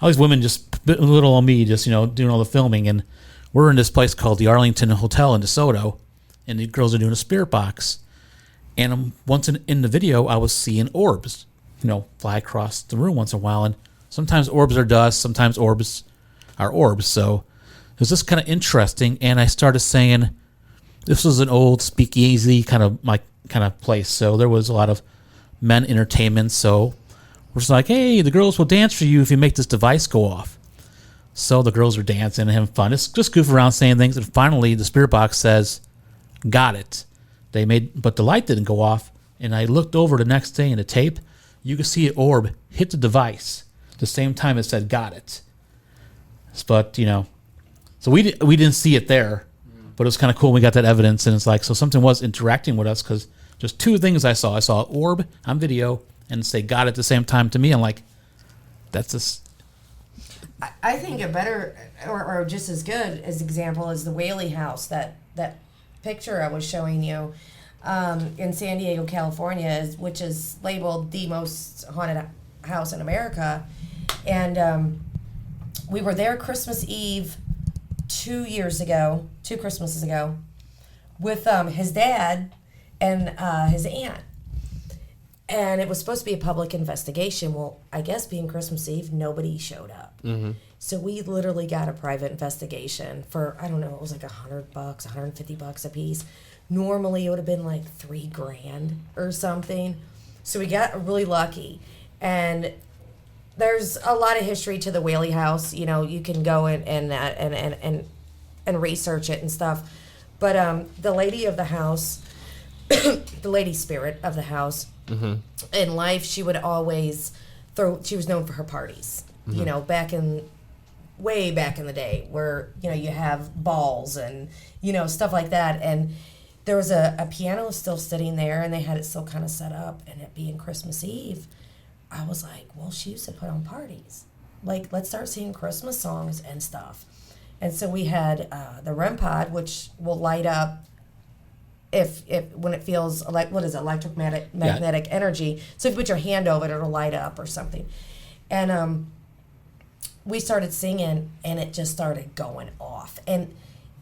women, just little on me, just doing all the filming, and we're in this place called the Arlington Hotel in DeSoto, and the girls are doing a spirit box. And once in the video, I was seeing orbs, fly across the room once in a while. And sometimes orbs are dust, sometimes orbs are orbs. So it was just kind of interesting. And I started saying, this was an old speakeasy kind of like kind of place. So there was a lot of men entertainment. So we're just like, hey, the girls will dance for you if you make this device go off. So the girls are dancing and having fun. It's just goof around saying things. And finally, the spirit box says, got it. But the light didn't go off. And I looked over the next day in the tape. You could see an orb hit the device the same time it said, got it. But, so we didn't see it there. But it was kind of cool. We got that evidence. And it's like, so something was interacting with us because just two things I saw. I saw an orb on video and say, got it at the same time to me. I'm like, that's just... I think a better or just as good as example is the Whaley House, that picture I was showing you in San Diego, California, which is labeled the most haunted house in America. And we were there Christmas Eve 2 Christmases ago, with his dad and his aunt. And it was supposed to be a public investigation. Well, I guess being Christmas Eve, nobody showed up. Mm-hmm. So we literally got a private investigation for, I don't know, it was like $100, $150 a piece. Normally it would have been like $3,000 or something. So we got really lucky. And there's a lot of history to the Whaley House. You can go and research it and stuff. But the lady of the house, the lady spirit of the house, mm-hmm. in life, she would always she was known for her parties, mm-hmm. Way back in the day where, you have balls and, stuff like that. And there was a piano still sitting there and they had it still kind of set up, and it being Christmas Eve, I was like, well, she used to put on parties. Like, let's start singing Christmas songs and stuff. And so we had the REM pod, which will light up if when it feels like, what is it, magnetic energy. So if you put your hand over it, it'll light up or something. And we started singing, and it just started going off. And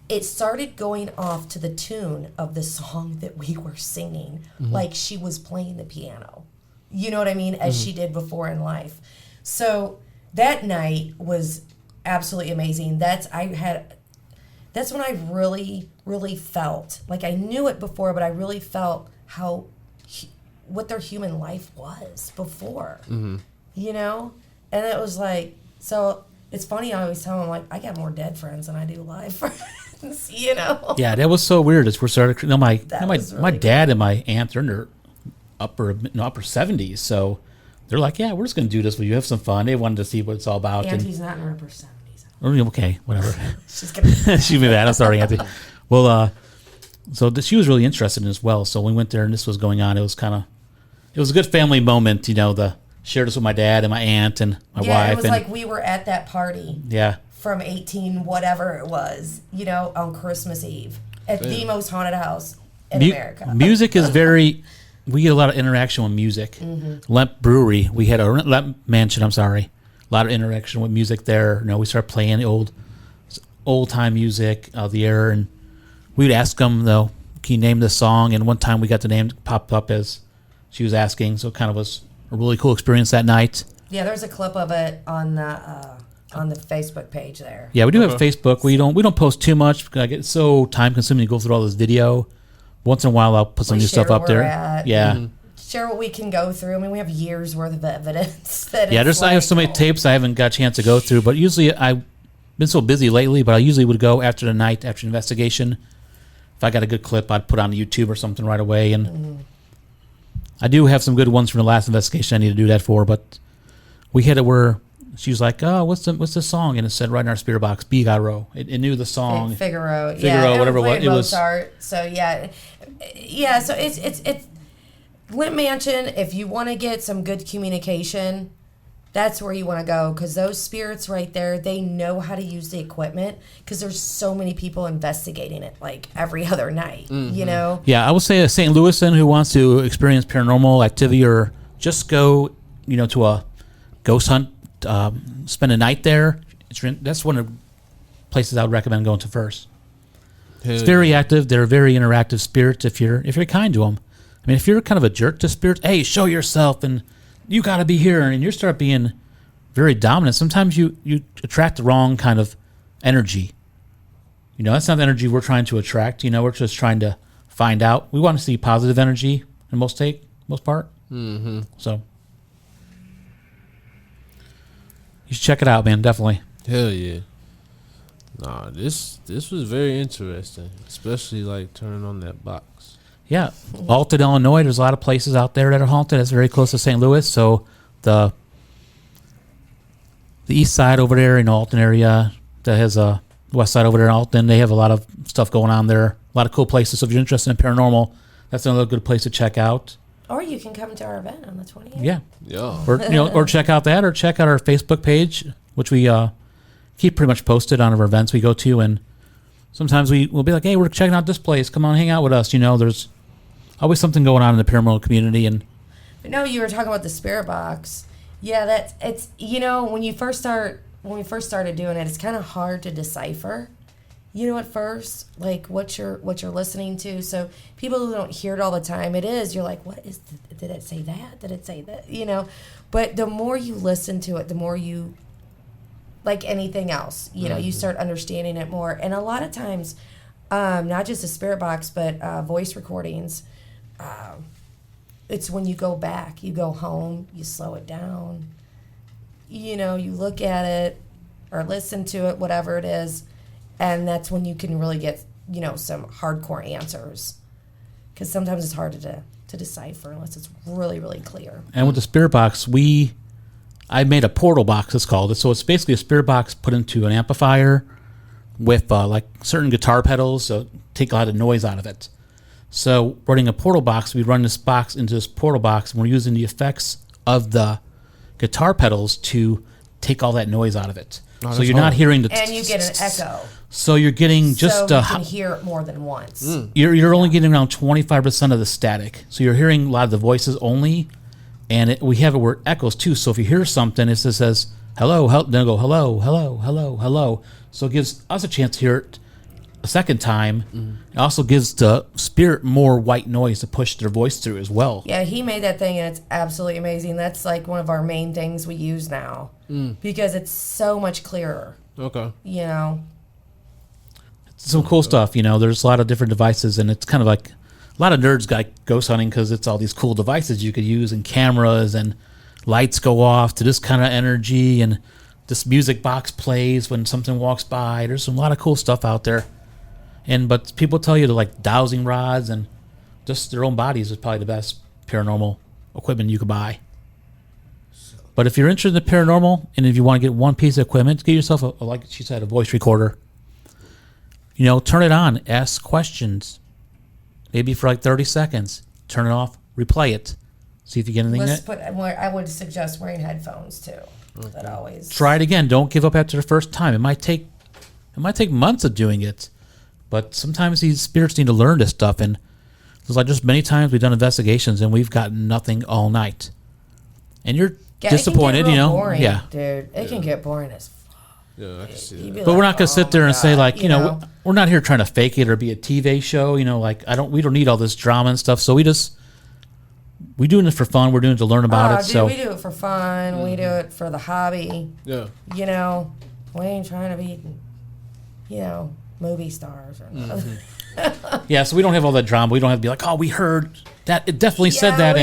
it started going off to the tune of the song that we were singing, mm-hmm. like she was playing the piano. You know what I mean? As mm-hmm. she did before in life. So that night was absolutely amazing. That's when I really, really felt, like I knew it before, but I really felt what their human life was before, mm-hmm. And it was like, so it's funny, I always tell them, like, I got more dead friends than I do live friends, Yeah, that was so weird. As we're starting, my dad and my aunt, they're in their upper 70s, so they're like, yeah, we're just going to do this. Will you have some fun? They wanted to see what it's all about. Auntie's not in her upper 70s. Okay, whatever. She's be mad. I'm sorry, Auntie. Well, she was really interested in it as well. So we went there and this was going on. It was a good family moment. Shared this with my dad and my aunt and my wife. Yeah, it was like we were at that party. Yeah. From 18 whatever it was, on Christmas Eve at the most haunted house in America. Music is we get a lot of interaction with music. Mm-hmm. Lemp Mansion, a lot of interaction with music there. We started playing the old time music of the era, and we'd ask them, though, can you name this song? And one time we got the name pop up as she was asking, so it kind of was a really cool experience that night. Yeah, there's a clip of it on the Facebook page there. Yeah, we do have Facebook. We don't post too much because I get so time consuming to go through all this video. Once in a while, I'll put some new stuff up there. Yeah. Mm-hmm. Share what we can go through. I mean, we have years worth of evidence. I have so many tapes I haven't got a chance to go through. But usually, I've been so busy lately. But I usually would go after the night, after investigation. If I got a good clip, I'd put on YouTube or something right away. And mm-hmm. I do have some good ones from the last investigation I need to do that for. But we had it where she was like, "Oh, what's the song?" And it said right in our spirit box, "Figaro." It knew the song. Figaro, whatever it was. So yeah. So it's Lemp Mansion. If you want to get some good communication, that's where you want to go, because those spirits right there, they know how to use the equipment, because there's so many people investigating it like every other night. Mm-hmm. Yeah, I would say a St. Louisan who wants to experience paranormal activity or just go, to a ghost hunt. Spend a night there. That's one of the places I would recommend going to first. It's very active. They're very interactive spirits if you're kind to them. I mean, if you're kind of a jerk to spirits, hey, show yourself and you got to be here, and you start being very dominant, sometimes you attract the wrong kind of energy. That's not the energy we're trying to attract. We're just trying to find out. We want to see positive energy in most part. Mm-hmm. So you should check it out, man. Definitely. Hell yeah. Nah, this was very interesting, especially like turning on that box. Yeah, Alton, Illinois. There's a lot of places out there that are haunted. It's very close to St. Louis. So the east side over there in Alton area that has a west side over there in Alton, they have a lot of stuff going on there. A lot of cool places. So if you're interested in paranormal, that's another good place to check out. Or you can come to our event on the 28th. Yeah. Yeah. Or check out that, or check out our Facebook page, which we keep pretty much posted on our events we go to, and sometimes we'll be like, hey, we're checking out this place. Come on, hang out with us. There's always something going on in the paranormal community. And No, you were talking about the spirit box. Yeah, it's when we first started doing it, it's kind of hard to decipher. At first, like what you're listening to. So people who don't hear it all the time, you're like, what is? Did it say that? Did it say that? But the more you listen to it, the more you, like anything else, you start understanding it more. And a lot of times, not just the spirit box, but voice recordings. It's when you go back, you go home, you slow it down. You look at it or listen to it, whatever it is. And that's when you can really get, some hardcore answers. Because sometimes it's hard to decipher unless it's really, really clear. And with the spirit box, I made a portal box, it's called. So it's basically a spirit box put into an amplifier with like certain guitar pedals, so take a lot of noise out of it. So running a portal box, we run this box into this portal box, and we're using the effects of the guitar pedals to take all that noise out of it. Oh, so you're not hearing the... And you get an echo. So you're getting just... So you can hear it more than once. You're only getting around 25% of the static. So you're hearing a lot of the voices only, and we have it where it echoes too. So if you hear something, it just says, hello, then it'll go, hello, hello, hello, hello. So it gives us a chance to hear it a second time. It also gives the spirit more white noise to push their voice through as well. Yeah, he made that thing, and it's absolutely amazing. That's like one of our main things we use now because it's so much clearer. Okay. Some cool stuff. There's a lot of different devices, and it's kind of like a lot of nerds got ghost hunting because it's all these cool devices you could use, and cameras and lights go off to this kind of energy, and this music box plays when something walks by. There's a lot of cool stuff out there. But people tell you to like dowsing rods and just their own bodies is probably the best paranormal equipment you could buy. But if you're interested in the paranormal, and if you want to get one piece of equipment, get yourself like she said, a voice recorder. Turn it on, ask questions, maybe for like 30 seconds. Turn it off, replay it, see if you get anything. I would suggest wearing headphones too. Okay. That always try it again. Don't give up after the first time. It might take months of doing it, but sometimes these spirits need to learn this stuff. And there's like just many times we've done investigations and we've gotten nothing all night, and you're disappointed. It can get real boring, yeah, dude. It can get boring as fuck. Yeah, I can see that. But we're not gonna sit there and say like, we're not here trying to fake it or be a TV show. We don't need all this drama and stuff. So we're doing it for fun. We're doing it to learn about it. Dude, so we do it for fun. We do it for the hobby. Yeah. We ain't trying to be, movie stars or nothing. Yeah, so we don't have all that drama. We don't have to be like, oh, we heard that. It definitely said that.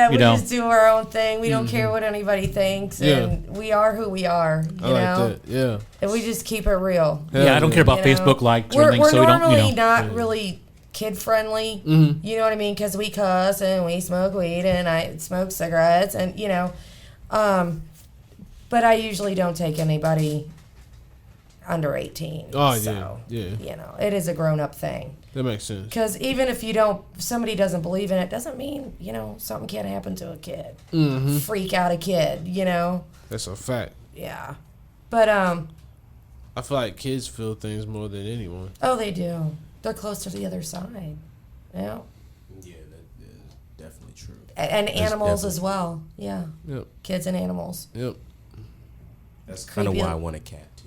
We just do our own thing. We don't care what anybody thinks. And we are who we are. I like that. Yeah. And we just keep it real. I don't care about Facebook likes or anything. We're so normally we don't, not really kid friendly. You know what I mean? Because we cuss and we smoke weed and I smoke cigarettes and but I usually don't take anybody under 18. Oh, so, yeah. It is a grown-up thing. That makes sense. Because even if somebody doesn't believe in it, doesn't mean, something can't happen to a kid. Freak out a kid, That's a fact. Yeah. But, I feel like kids feel things more than anyone. Oh, they do. They're close to the other side. Yeah. Yeah, that is definitely true. And animals as well. Yeah. Yep. Kids and animals. Yep. That's kind of why I want a cat, too.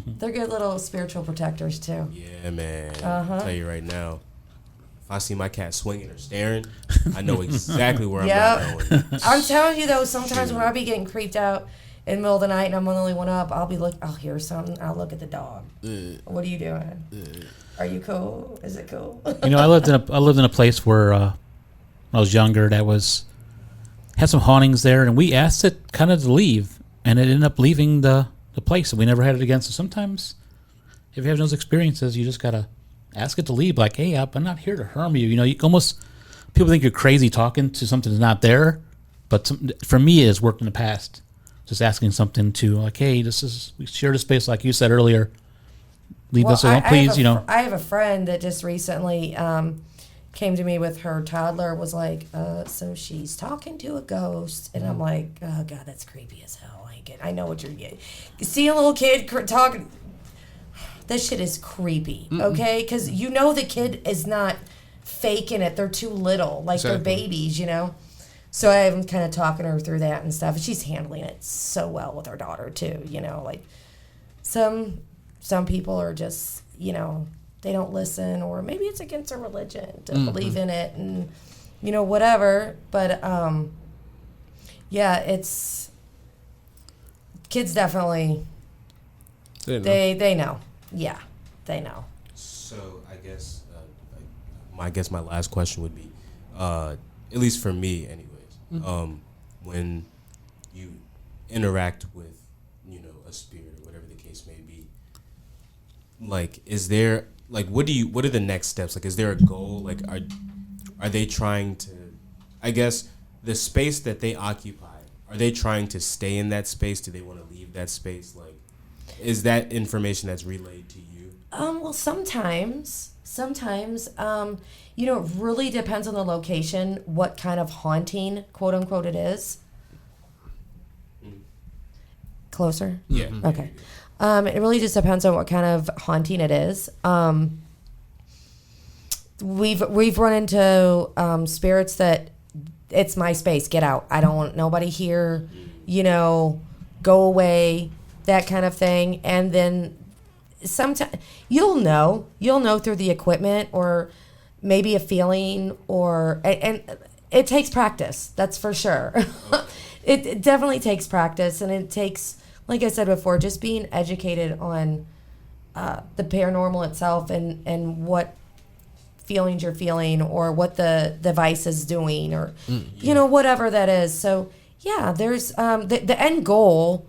They're good little spiritual protectors, too. Yeah, man. I'll tell you right now. If I see my cat swinging or staring, I know exactly where I'm not going. I'm telling you, though, sometimes when I be getting creeped out, in the middle of the night and I'm the only one up, I'll hear something. I'll look at the dog. What are you doing? Are you cool? Is it cool? I lived in a place where when I was younger that had some hauntings there, and we asked it kind of to leave, and it ended up leaving the place, and we never had it again. So sometimes, if you have those experiences, you just gotta ask it to leave. Like, hey, I'm not here to harm you. You almost, people think you're crazy talking to something that's not there, but for me, it has worked in the past. Just asking something to, like, hey, we share the space, like you said earlier. Leave us alone, please. I have a friend that just recently came to me with her toddler. Was like, so she's talking to a ghost, and I'm like, oh god, that's creepy as hell. I know what you're getting. You see a little kid talking. That shit is creepy. Okay, because the kid is not faking it. They're too little, like they're babies. So I'm kind of talking her through that and stuff. She's handling it so well with her daughter too. Like some people are just, they don't listen, or maybe it's against their religion to believe in it and, whatever. But, it's, kids definitely, they know. Yeah, they know. So I guess my last question would be, at least for me anyways, when you interact with, a spirit or whatever the case may be, like, is there, like, what are the next steps? Like, is there a goal? Like, are they trying to, I guess, the space that they occupy, are they trying to stay in that space? Do they want to leave that space? Like, is that information that's relayed to you? Well, sometimes, it really depends on the location, what kind of haunting, quote unquote, it is. Closer? Yeah. Okay. It really just depends on what kind of haunting it is. We've run into spirits that it's my space, get out. I don't want nobody here, go away, that kind of thing. And then sometimes you'll know through the equipment, or maybe a feeling, and it takes practice, that's for sure. It definitely takes practice, and it takes, like I said before, just being educated on the paranormal itself and what feelings you're feeling, or what the device is doing, or whatever that is. So there's the end goal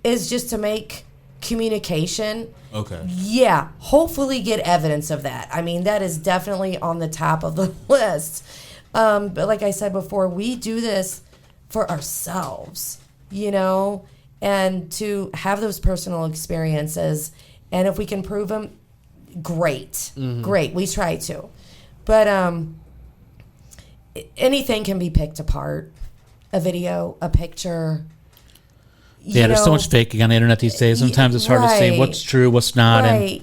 is just to make communication. Okay. Yeah, hopefully get evidence of that. I mean, that is definitely on the top of the list. But like I said before, we do this for ourselves, and to have those personal experiences. And if we can prove them, great. Great. We try to. But anything can be picked apart. A video, a picture. There's so much faking on the internet these days. Sometimes it's hard to say what's true, what's not. Right,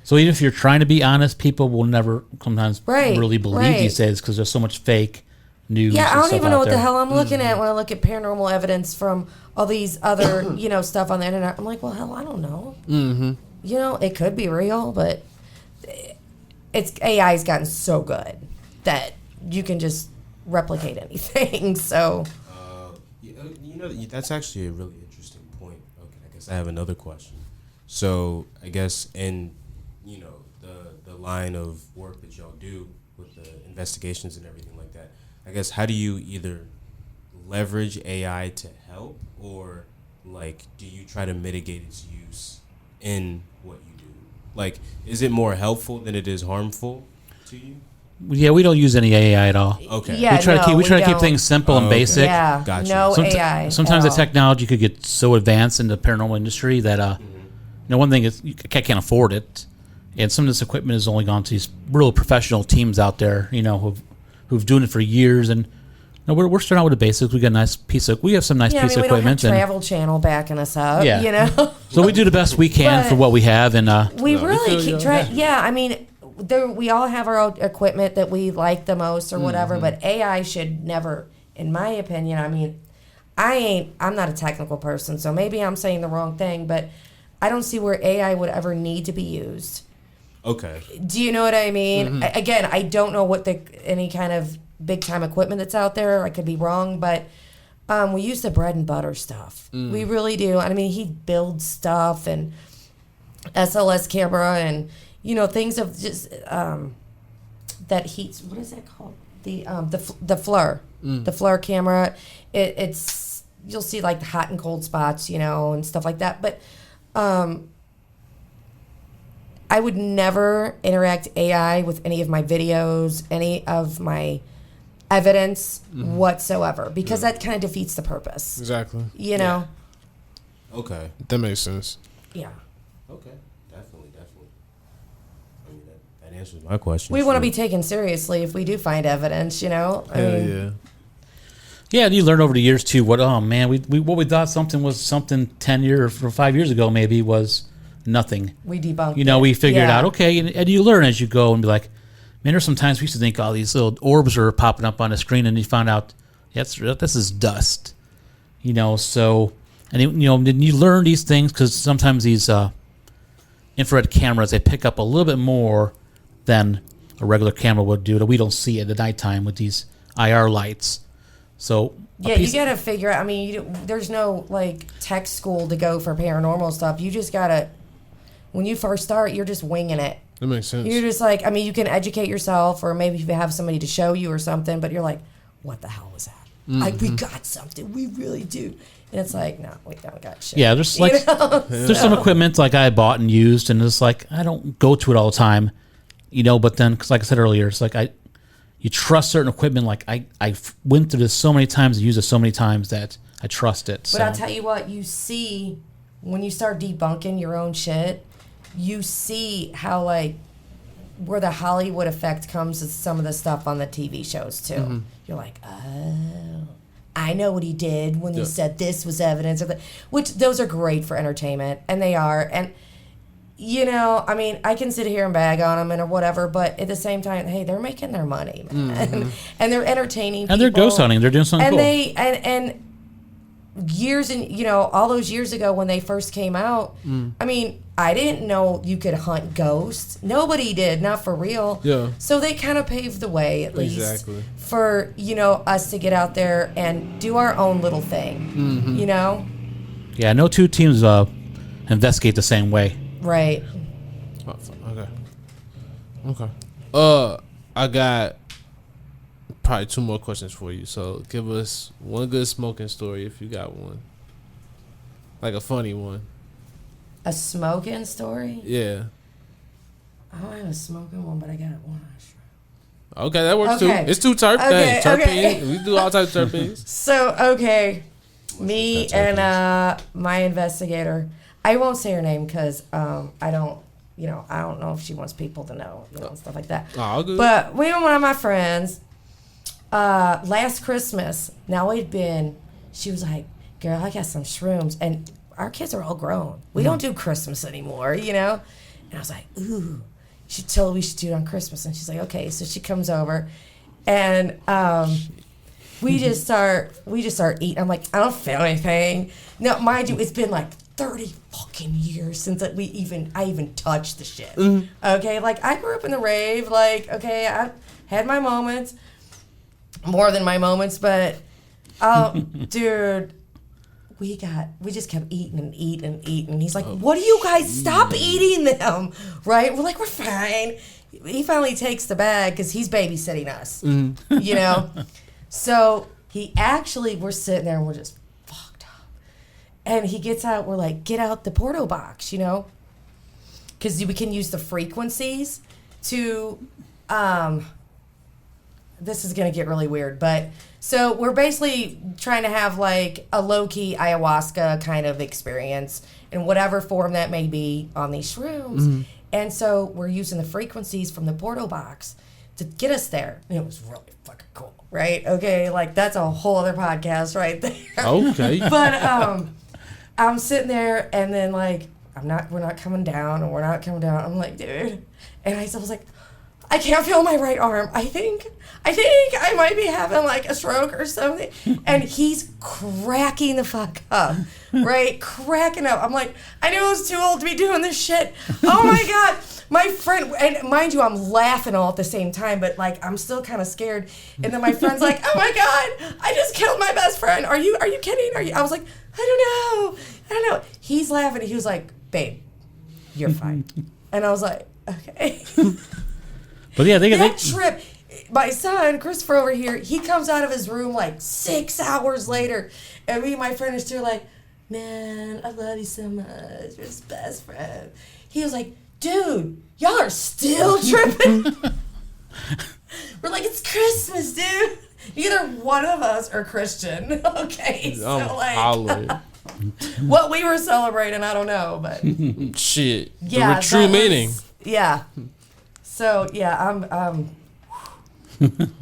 So even if you're trying to be honest, people will never sometimes really believe these days, because there's so much fake news. Yeah, I don't even know what there. the hell I'm looking at when I look at paranormal evidence from all these other, stuff on the internet. I'm like, well, hell, I don't know. It could be real, but AI's gotten so good that you can just replicate anything. So, that's actually a really interesting point. Okay, I guess I have another question. So, I guess in the line of work that y'all do with the investigations and everything like that, I guess, how do you either leverage AI to help, or like, do you try to mitigate its use in what you do? Like, is it more helpful than it is harmful to you? Yeah, we don't use any AI at all. Okay. Yeah, we try to keep things simple and basic. Yeah, Gotcha. no AI. Sometimes the technology could get so advanced in the paranormal industry that one thing is you can't afford it, and some of this equipment has only gone to these real professional teams out there, who've doing it for years. And we're starting out with the basics. We got a nice piece of equipment. We don't have Travel Channel backing us up. So we do the best we can for what we have, and we really keep trying. Yeah, I mean, we all have our own equipment that we like the most or whatever, but AI should never, in my opinion, I mean, I'm not a technical person, so maybe I'm saying the wrong thing, but I don't see where AI would ever need to be used. Okay. Do you know what I mean? Again, I don't know what any kind of big time equipment that's out there. I could be wrong, but We use the bread and butter stuff. We really do. I mean, he builds stuff and SLS camera and, you know, things of just that heats. What is that called? The FLIR. The FLIR camera. It's you'll see like the hot and cold spots, you know, and stuff like that. But I would never interact AI with any of my videos, any of my evidence whatsoever, because that kind of defeats the purpose. Exactly. You know? Okay. That makes sense. Yeah. Okay. Definitely. I mean, that answers my question. We want to be taken seriously if we do find evidence, you know? I mean, Yeah. Yeah, and you learn over the years too. What we thought something was something 10 years or 5 years ago maybe was nothing. we debunked You know, it. we figured Yeah. out okay, and you learn as you go and be like, man, there's sometimes we used to think all these little orbs are popping up on the screen, and you found out this is dust. You know, so and then you learn these things because sometimes these infrared cameras, they pick up a little bit more than a regular camera would do that we don't see at the nighttime with these IR lights. So Yeah, you got to figure out. I mean, there's no like tech school to go for paranormal stuff. You just got to, when you first start, you're just winging it. That makes sense. You're just like, I mean, you can educate yourself, or maybe if you have somebody to show you or something, but you're like, what the hell was that? Like, we got something. We really do. And it's like, no, we don't got shit. yeah, there's like there's some equipment like I bought and used, and it's like I don't go to it all the time, you know. But then, because like I said earlier, it's like you trust certain equipment. Like I went through this so many times, and used it so many times that I trust it. But I'll tell you what, you see when you start debunking your own shit, you see how like where the Hollywood effect comes with some of the stuff on the TV shows too. You're like, oh, I know what he did when he said this was evidence of it. Which those are great for entertainment, and they are. And you know, I mean, I can sit here and bag on them or whatever, but at the same time, hey, they're making their money, man, and they're entertaining. And they're ghost hunting. They're doing something and cool. And years and you know all those years ago when they first came out, I mean, I didn't know you could hunt ghosts. Nobody did, not for real. Yeah. So they kind of paved the way, at least, Exactly. for you know us to get out there and do our own little thing. You know, Yeah, no two teams investigate the same way. right? Oh, fuck. Okay. I got probably 2 more questions for you. So give us one good smoking story if you got one, like a funny one. A smoking story? Yeah. I don't have a smoking one, but I got one. Okay, that works Okay. too. It's 2 terp Okay, things. Terpenes. okay. We do all types of terpenes. So okay, me That's and my investigator. I won't say her name because I don't know if she wants people to know, you know, and stuff like that. Oh, all good. But we and one of my friends, last Christmas. Now she was like, "Girl, I got some shrooms," and our kids are all grown. We don't do Christmas anymore, you know. And I was like, "Ooh." She told me we should do it on Christmas, and she's like, "Okay." So she comes over, and we just start eating. I'm like, I don't feel anything. Now, mind you, it's been like 30 fucking years since I even touched the shit. Okay, like I grew up in the rave. Like, okay, I had my moments, more than my moments, but dude, we just kept eating and eating and eating. He's like, "What do you guys stop eating them?" Right? We're like, "We're fine." He finally takes the bag because he's babysitting us, you know. So we're sitting there and we're just fucked up. And he gets out, we're like, "Get out the Porto box," you know? Because we can use the frequencies to, this is going to get really weird, but so we're basically trying to have like a low-key ayahuasca kind of experience in whatever form that may be on these shrooms. And so we're using the frequencies from the Porto box to get us there. And it was really fucking cool, right? Okay, like that's a whole other podcast right there. Okay. But I'm sitting there and then like we're not coming down and we're not coming down. I'm like, dude. And I was like, I can't feel my right arm. I think I might be having like a stroke or something. And he's cracking the fuck up, right? Cracking up. I'm like, I knew I was too old to be doing this shit. Oh my God. My friend, and mind you, I'm laughing all at the same time, but like I'm still kind of scared. And then my friend's like, oh my God, I just killed my best friend. Are you kidding? I was like, I don't know. He's laughing. He was like, babe, you're fine. And I was like, okay. But yeah, that trip, my son, Christopher over here, he comes out of his room like 6 hours later. And me and my friend are still like, man, I love you so much. You're his best friend. He was like, dude, y'all are still tripping? We're like, it's Christmas, dude. Neither one of us are Christian. Okay, so like, what we were celebrating, I don't know, but shit, yeah, the true meaning. Yeah. So yeah, I'm.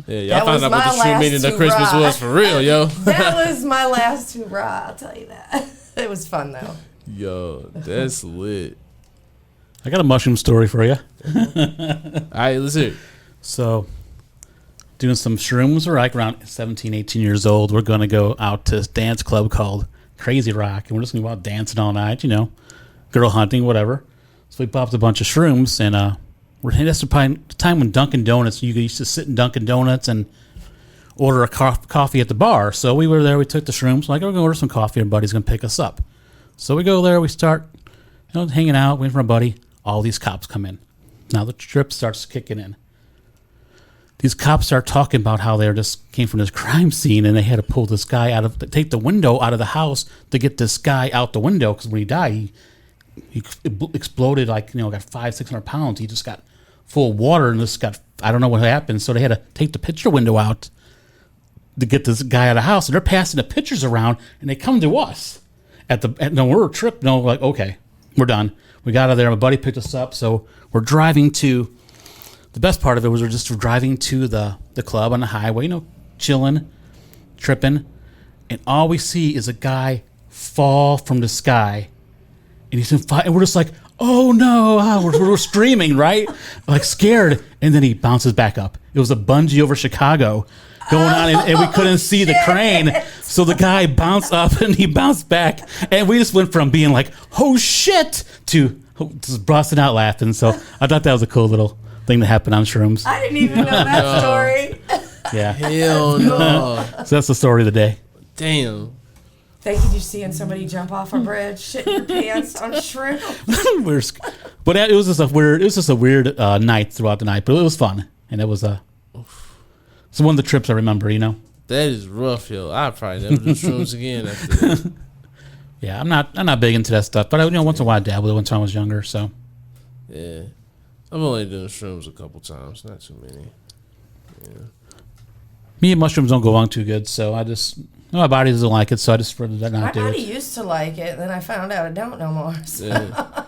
Yeah, y'all found out what the true meaning of Christmas was for real, yo. That was my last hurrah. I'll tell you that. It was fun though. Yo, that's lit. I got a mushroom story for you. All right, let's hear it. So, doing some shrooms. We're like around 17, 18 years old. We're going to go out to this dance club called Crazy Rock. And we're just going to go out dancing all night, girl hunting, whatever. So we popped a bunch of shrooms. And that's the time when Dunkin' Donuts, you used to sit in Dunkin' Donuts and order a coffee at the bar. So we were there. We took the shrooms. Like, we're going to order some coffee. Everybody's going to pick us up. So we go there. We start hanging out, waiting for a buddy. All these cops come in. Now the trip starts kicking in. These cops start talking about how they just came from this crime scene and they had to pull this guy take the window out of the house to get this guy out the window because when he died, he exploded got 500-600 pounds. He just got full of water and I don't know what happened. So they had to take the picture window out to get this guy out of the house. And they're passing the pictures around and they come to us we're tripped. No, like, okay, we're done. We got out of there. My buddy picked us up. So we're driving to, the best part of it was we're driving to the club on the highway, chilling, tripping. And all we see is a guy fall from the sky. And he's in fire. And we're just like, oh no. We're screaming, right? Like scared. And then he bounces back up. It was a bungee over Chicago going on. And we couldn't see the crane. So the guy bounced up and he bounced back. And we just went from being like, oh shit, to just busting out laughing. So I thought that was a cool little thing that happened on shrooms. I didn't even know that story. Yeah. Hell no. So that's the story of the day. Damn. Thank you seeing somebody jump off a bridge, shit your pants on shrimp. But it was just a weird night throughout the night, but it was fun. And it was it's one of the trips I remember, That is rough, yo. I'll probably never do shrooms again after that. Yeah, I'm not big into that stuff, but once in a while I dabbled when I was younger, so. Yeah. I've only done shrooms a couple times, not too many. Yeah. Me and mushrooms don't go along too good, so my body doesn't like it, so I just rather not do it. My body used to like it, and then I found out I don't no more. So. Yeah.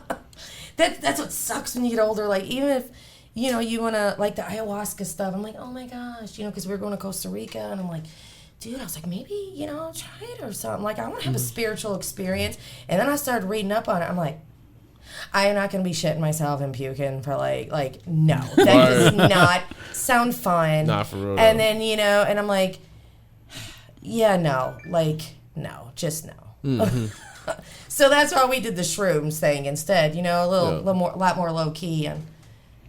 That's what sucks when you get older. Like, even if, you want to, like the ayahuasca stuff, I'm like, oh my gosh, because we were going to Costa Rica, and I'm like, dude, I was like, maybe, I'll try it or something. Like, I want to have a spiritual experience. And then I started reading up on it. I'm like, I am not going to be shitting myself and puking for like no. That does not sound fun. Not for real. And then, and I'm like, yeah, no. Like, no. Just no. Mm-hmm. So that's why we did the shrooms thing instead. A lot more low key, and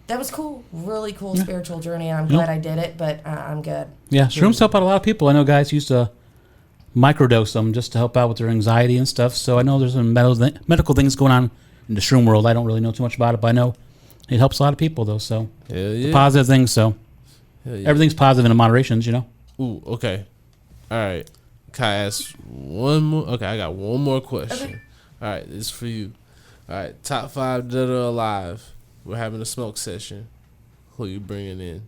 that was cool. Really cool spiritual journey. And I'm glad I did it, but I'm good. Yeah, shrooms help out a lot of people. I know guys used to microdose them just to help out with their anxiety and stuff. So I know there's some medical things going on in the shroom world. I don't really know too much about it, but I know it helps a lot of people though. So it's a positive thing. So everything's positive in moderation, Ooh, okay. All right. Can I ask one more? Okay, I got one more question. Okay. All right, this is for you. All right, top 5 dead or alive. We're having a smoke session. Who you bringing in?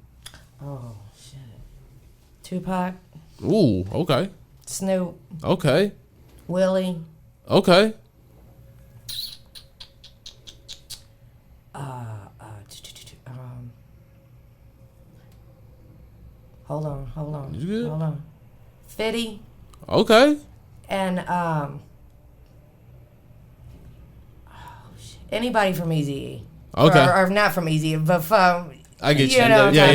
Oh, shit. Tupac. Ooh, okay. Snoop. Okay. Willie. Okay. Hold on. You good? Hold on. Fitty. Okay. And anybody from Easy. Okay. Or not from Easy, but from I get you. You know, Yeah. Right?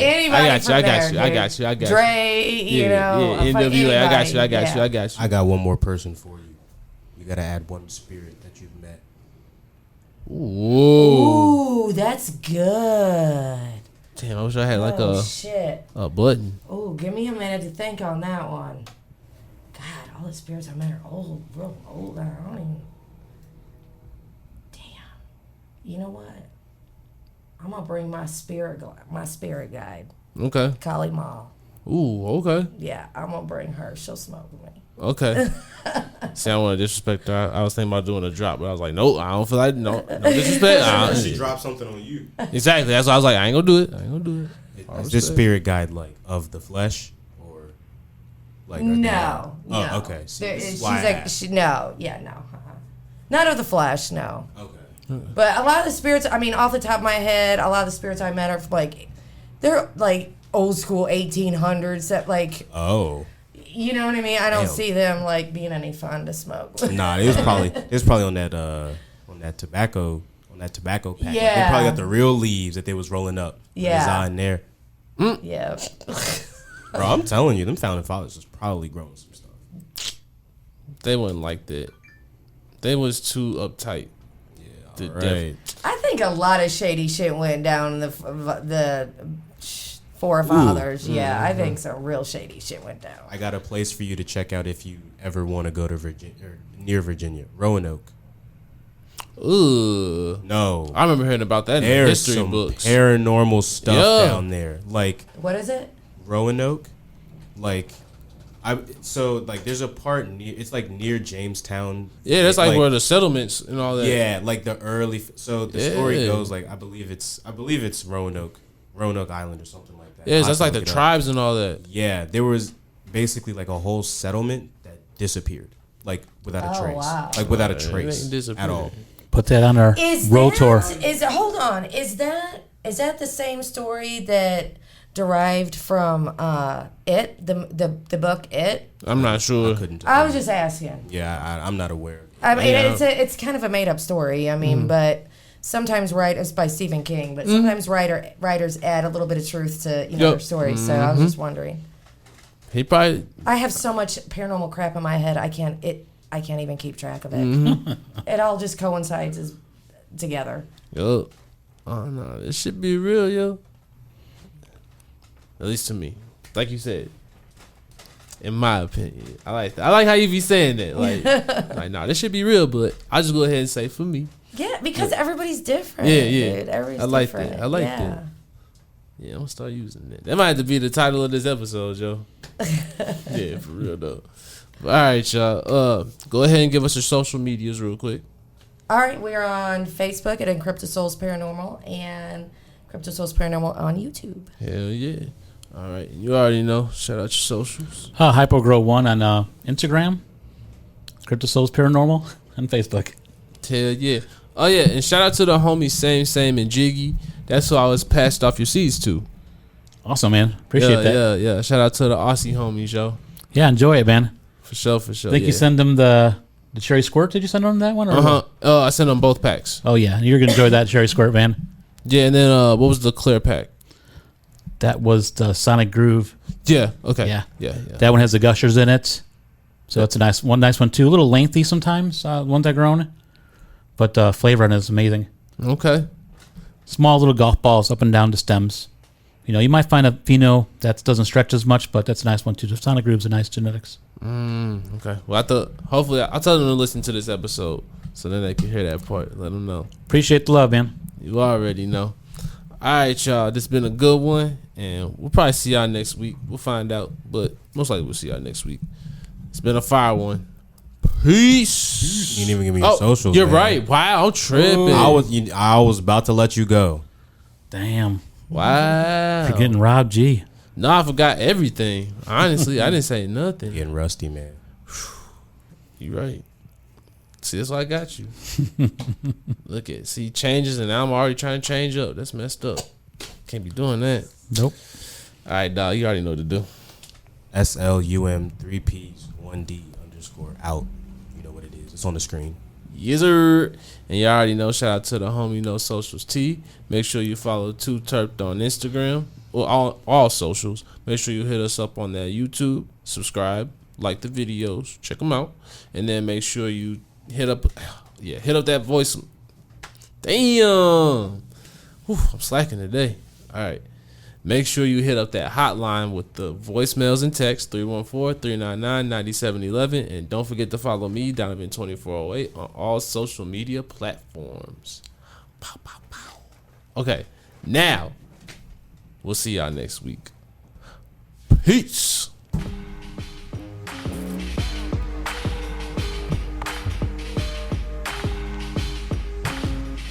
Anybody I from got you. there, I dude. got you. Dre, you know. NWA. I got you. I Yeah. got you. I got one more person for you. You gotta add one spirit that you've met. Whoa. Ooh, that's good. Damn, I wish I had like Shit. a button. Ooh, give me a minute to think on that one. God, all the spirits I met are old, real old. I don't even. Damn. You know what? I'm gonna bring my spirit guide, Okay. Kali Ma. Ooh, okay. Yeah, I'm gonna bring her. She'll smoke with me. Okay. See, I don't want to disrespect her. I was thinking about doing a drop, but I was like, nope, I don't feel like no disrespect. She dropped something on you. Exactly. That's why I was like, I ain't gonna do it. Is this spirit guide like of the flesh or like? No. Oh, okay. See, There- this is she's why I like, asked. no. Uh-huh. Not of the flesh, no. Okay. But a lot of the spirits, I mean, off the top of my head, a lot of the spirits I met are like, they're like old school 1800s that like, Oh. you know what I mean? I don't Damn. see them like being any fun to smoke. Nah, it was probably on that tobacco pack. Like, they Yeah. probably got the real leaves that they was rolling up. Yeah. Design there. Yeah. Bro, I'm telling you, them founding fathers was probably growing some stuff. They wasn't like that. They was too uptight. Yeah, Right. I think a lot of shady shit went down in the forefathers. Yeah, I think some real shady shit went down. I got a place for you to check out if you ever want to go to Virginia or near Virginia, Roanoke. Ooh. No, I remember hearing about that in the there's history some books. paranormal stuff Yeah. down there. Like What is it? Roanoke, like there's a part near. It's like near Jamestown. Yeah, that's like where the settlements and all that. Yeah, like the early. So the story Yeah. goes like I believe it's Roanoke Island or something like that. Yeah, I'll that's like the look it up. tribes and all that. Yeah, there was basically like a whole settlement that disappeared, like without a Oh, trace, wow. like without a It trace ain't disappeared. at all. Put that on our Is road that, tour. hold on. Is that the same story that derived from It, the book It? I'm not sure. Couldn't. I was just asking. Yeah, I'm not aware. I mean, Yeah. it's kind of a made up story. I mean, but sometimes it's by Stephen King, but sometimes writers add a little bit of truth to their stories. So I was just wondering. He probably. I have so much paranormal crap in my head. I can't even keep track of it. It all just coincides together. Yo. Oh no, this should be real, yo. At least to me, like you said. In my opinion, I like that. I like how you be saying that. Like, nah, this should be real. But I just go ahead and say for me. Yeah, because everybody's different. Yeah, yeah. Dude. Everybody's I like different. that. I like that. Yeah, I'm gonna start using that. That might have to be the title of this episode, Joe. Yeah, for real though. But, all right, y'all. Go ahead and give us your social medias real quick. All right, we're on Facebook at Encrypted Souls Paranormal and Encrypted Souls Paranormal on YouTube. Hell yeah. All right, you already know. Shout out your socials. Hypogrow 1 on Instagram. Encrypted Souls Paranormal on Facebook. Hell yeah. Oh yeah, and shout out to the homies Same and Jiggy. That's who I was passed off your seeds to. Awesome, man. Appreciate that. Yeah. Shout out to the Aussie homies, yo. Yeah, enjoy it, man. For sure. I think you sent them the Cherry Squirt. Did you send them that one? I sent them both packs. Oh, yeah. You're going to enjoy that Cherry Squirt, man. Yeah, and then what was the clear pack? That was the Sonic Groove. Yeah. Okay. Yeah. Yeah. That one has the gushers in it. So it's a nice one too. A little lengthy sometimes, ones I've grown. But flavor on it is amazing. Okay. Small little golf balls up and down the stems. You might find a pheno that doesn't stretch as much, but that's a nice one too. The Sonic Groove's a nice genetics. Okay. Well, hopefully I'll tell them to listen to this episode so then they can hear that part. Let them know. Appreciate the love, man. You already know. All right, y'all. This has been a good one, and we'll probably see y'all next week. We'll find out, but most likely we'll see y'all next week. It's been a fire one. Peace. You didn't even give me your socials. You're man. right. Wow, I'm tripping. I was about to let you go. Damn. Wow. You're getting Rob G. No, I forgot everything. Honestly, I didn't say nothing. Getting rusty, man. You right. See, that's why I got you. Look at see changes, and now I'm already trying to change up. That's messed up. Can't be doing that. Nope. All right, dog. You already know what to do. SLUM 3Ps 1D _ out. You know what it is. It's on the screen. Yes, sir. And you already know, shout out to the homie No Socials T. Make sure you follow Too T3rpd on Instagram. Well, all socials. Make sure you hit us up on that YouTube. Subscribe. Like the videos. Check them out. And then make sure you hit up that voice. Damn. Whew, I'm slacking today. All right. Make sure you hit up that hotline with the voicemails and text, 314-399-9711. And don't forget to follow me, Donovan 2408, on all social media platforms. Pow, pow, pow. Okay, now, we'll see y'all next week. Peace.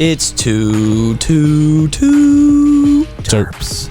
It's 2 T3rpd.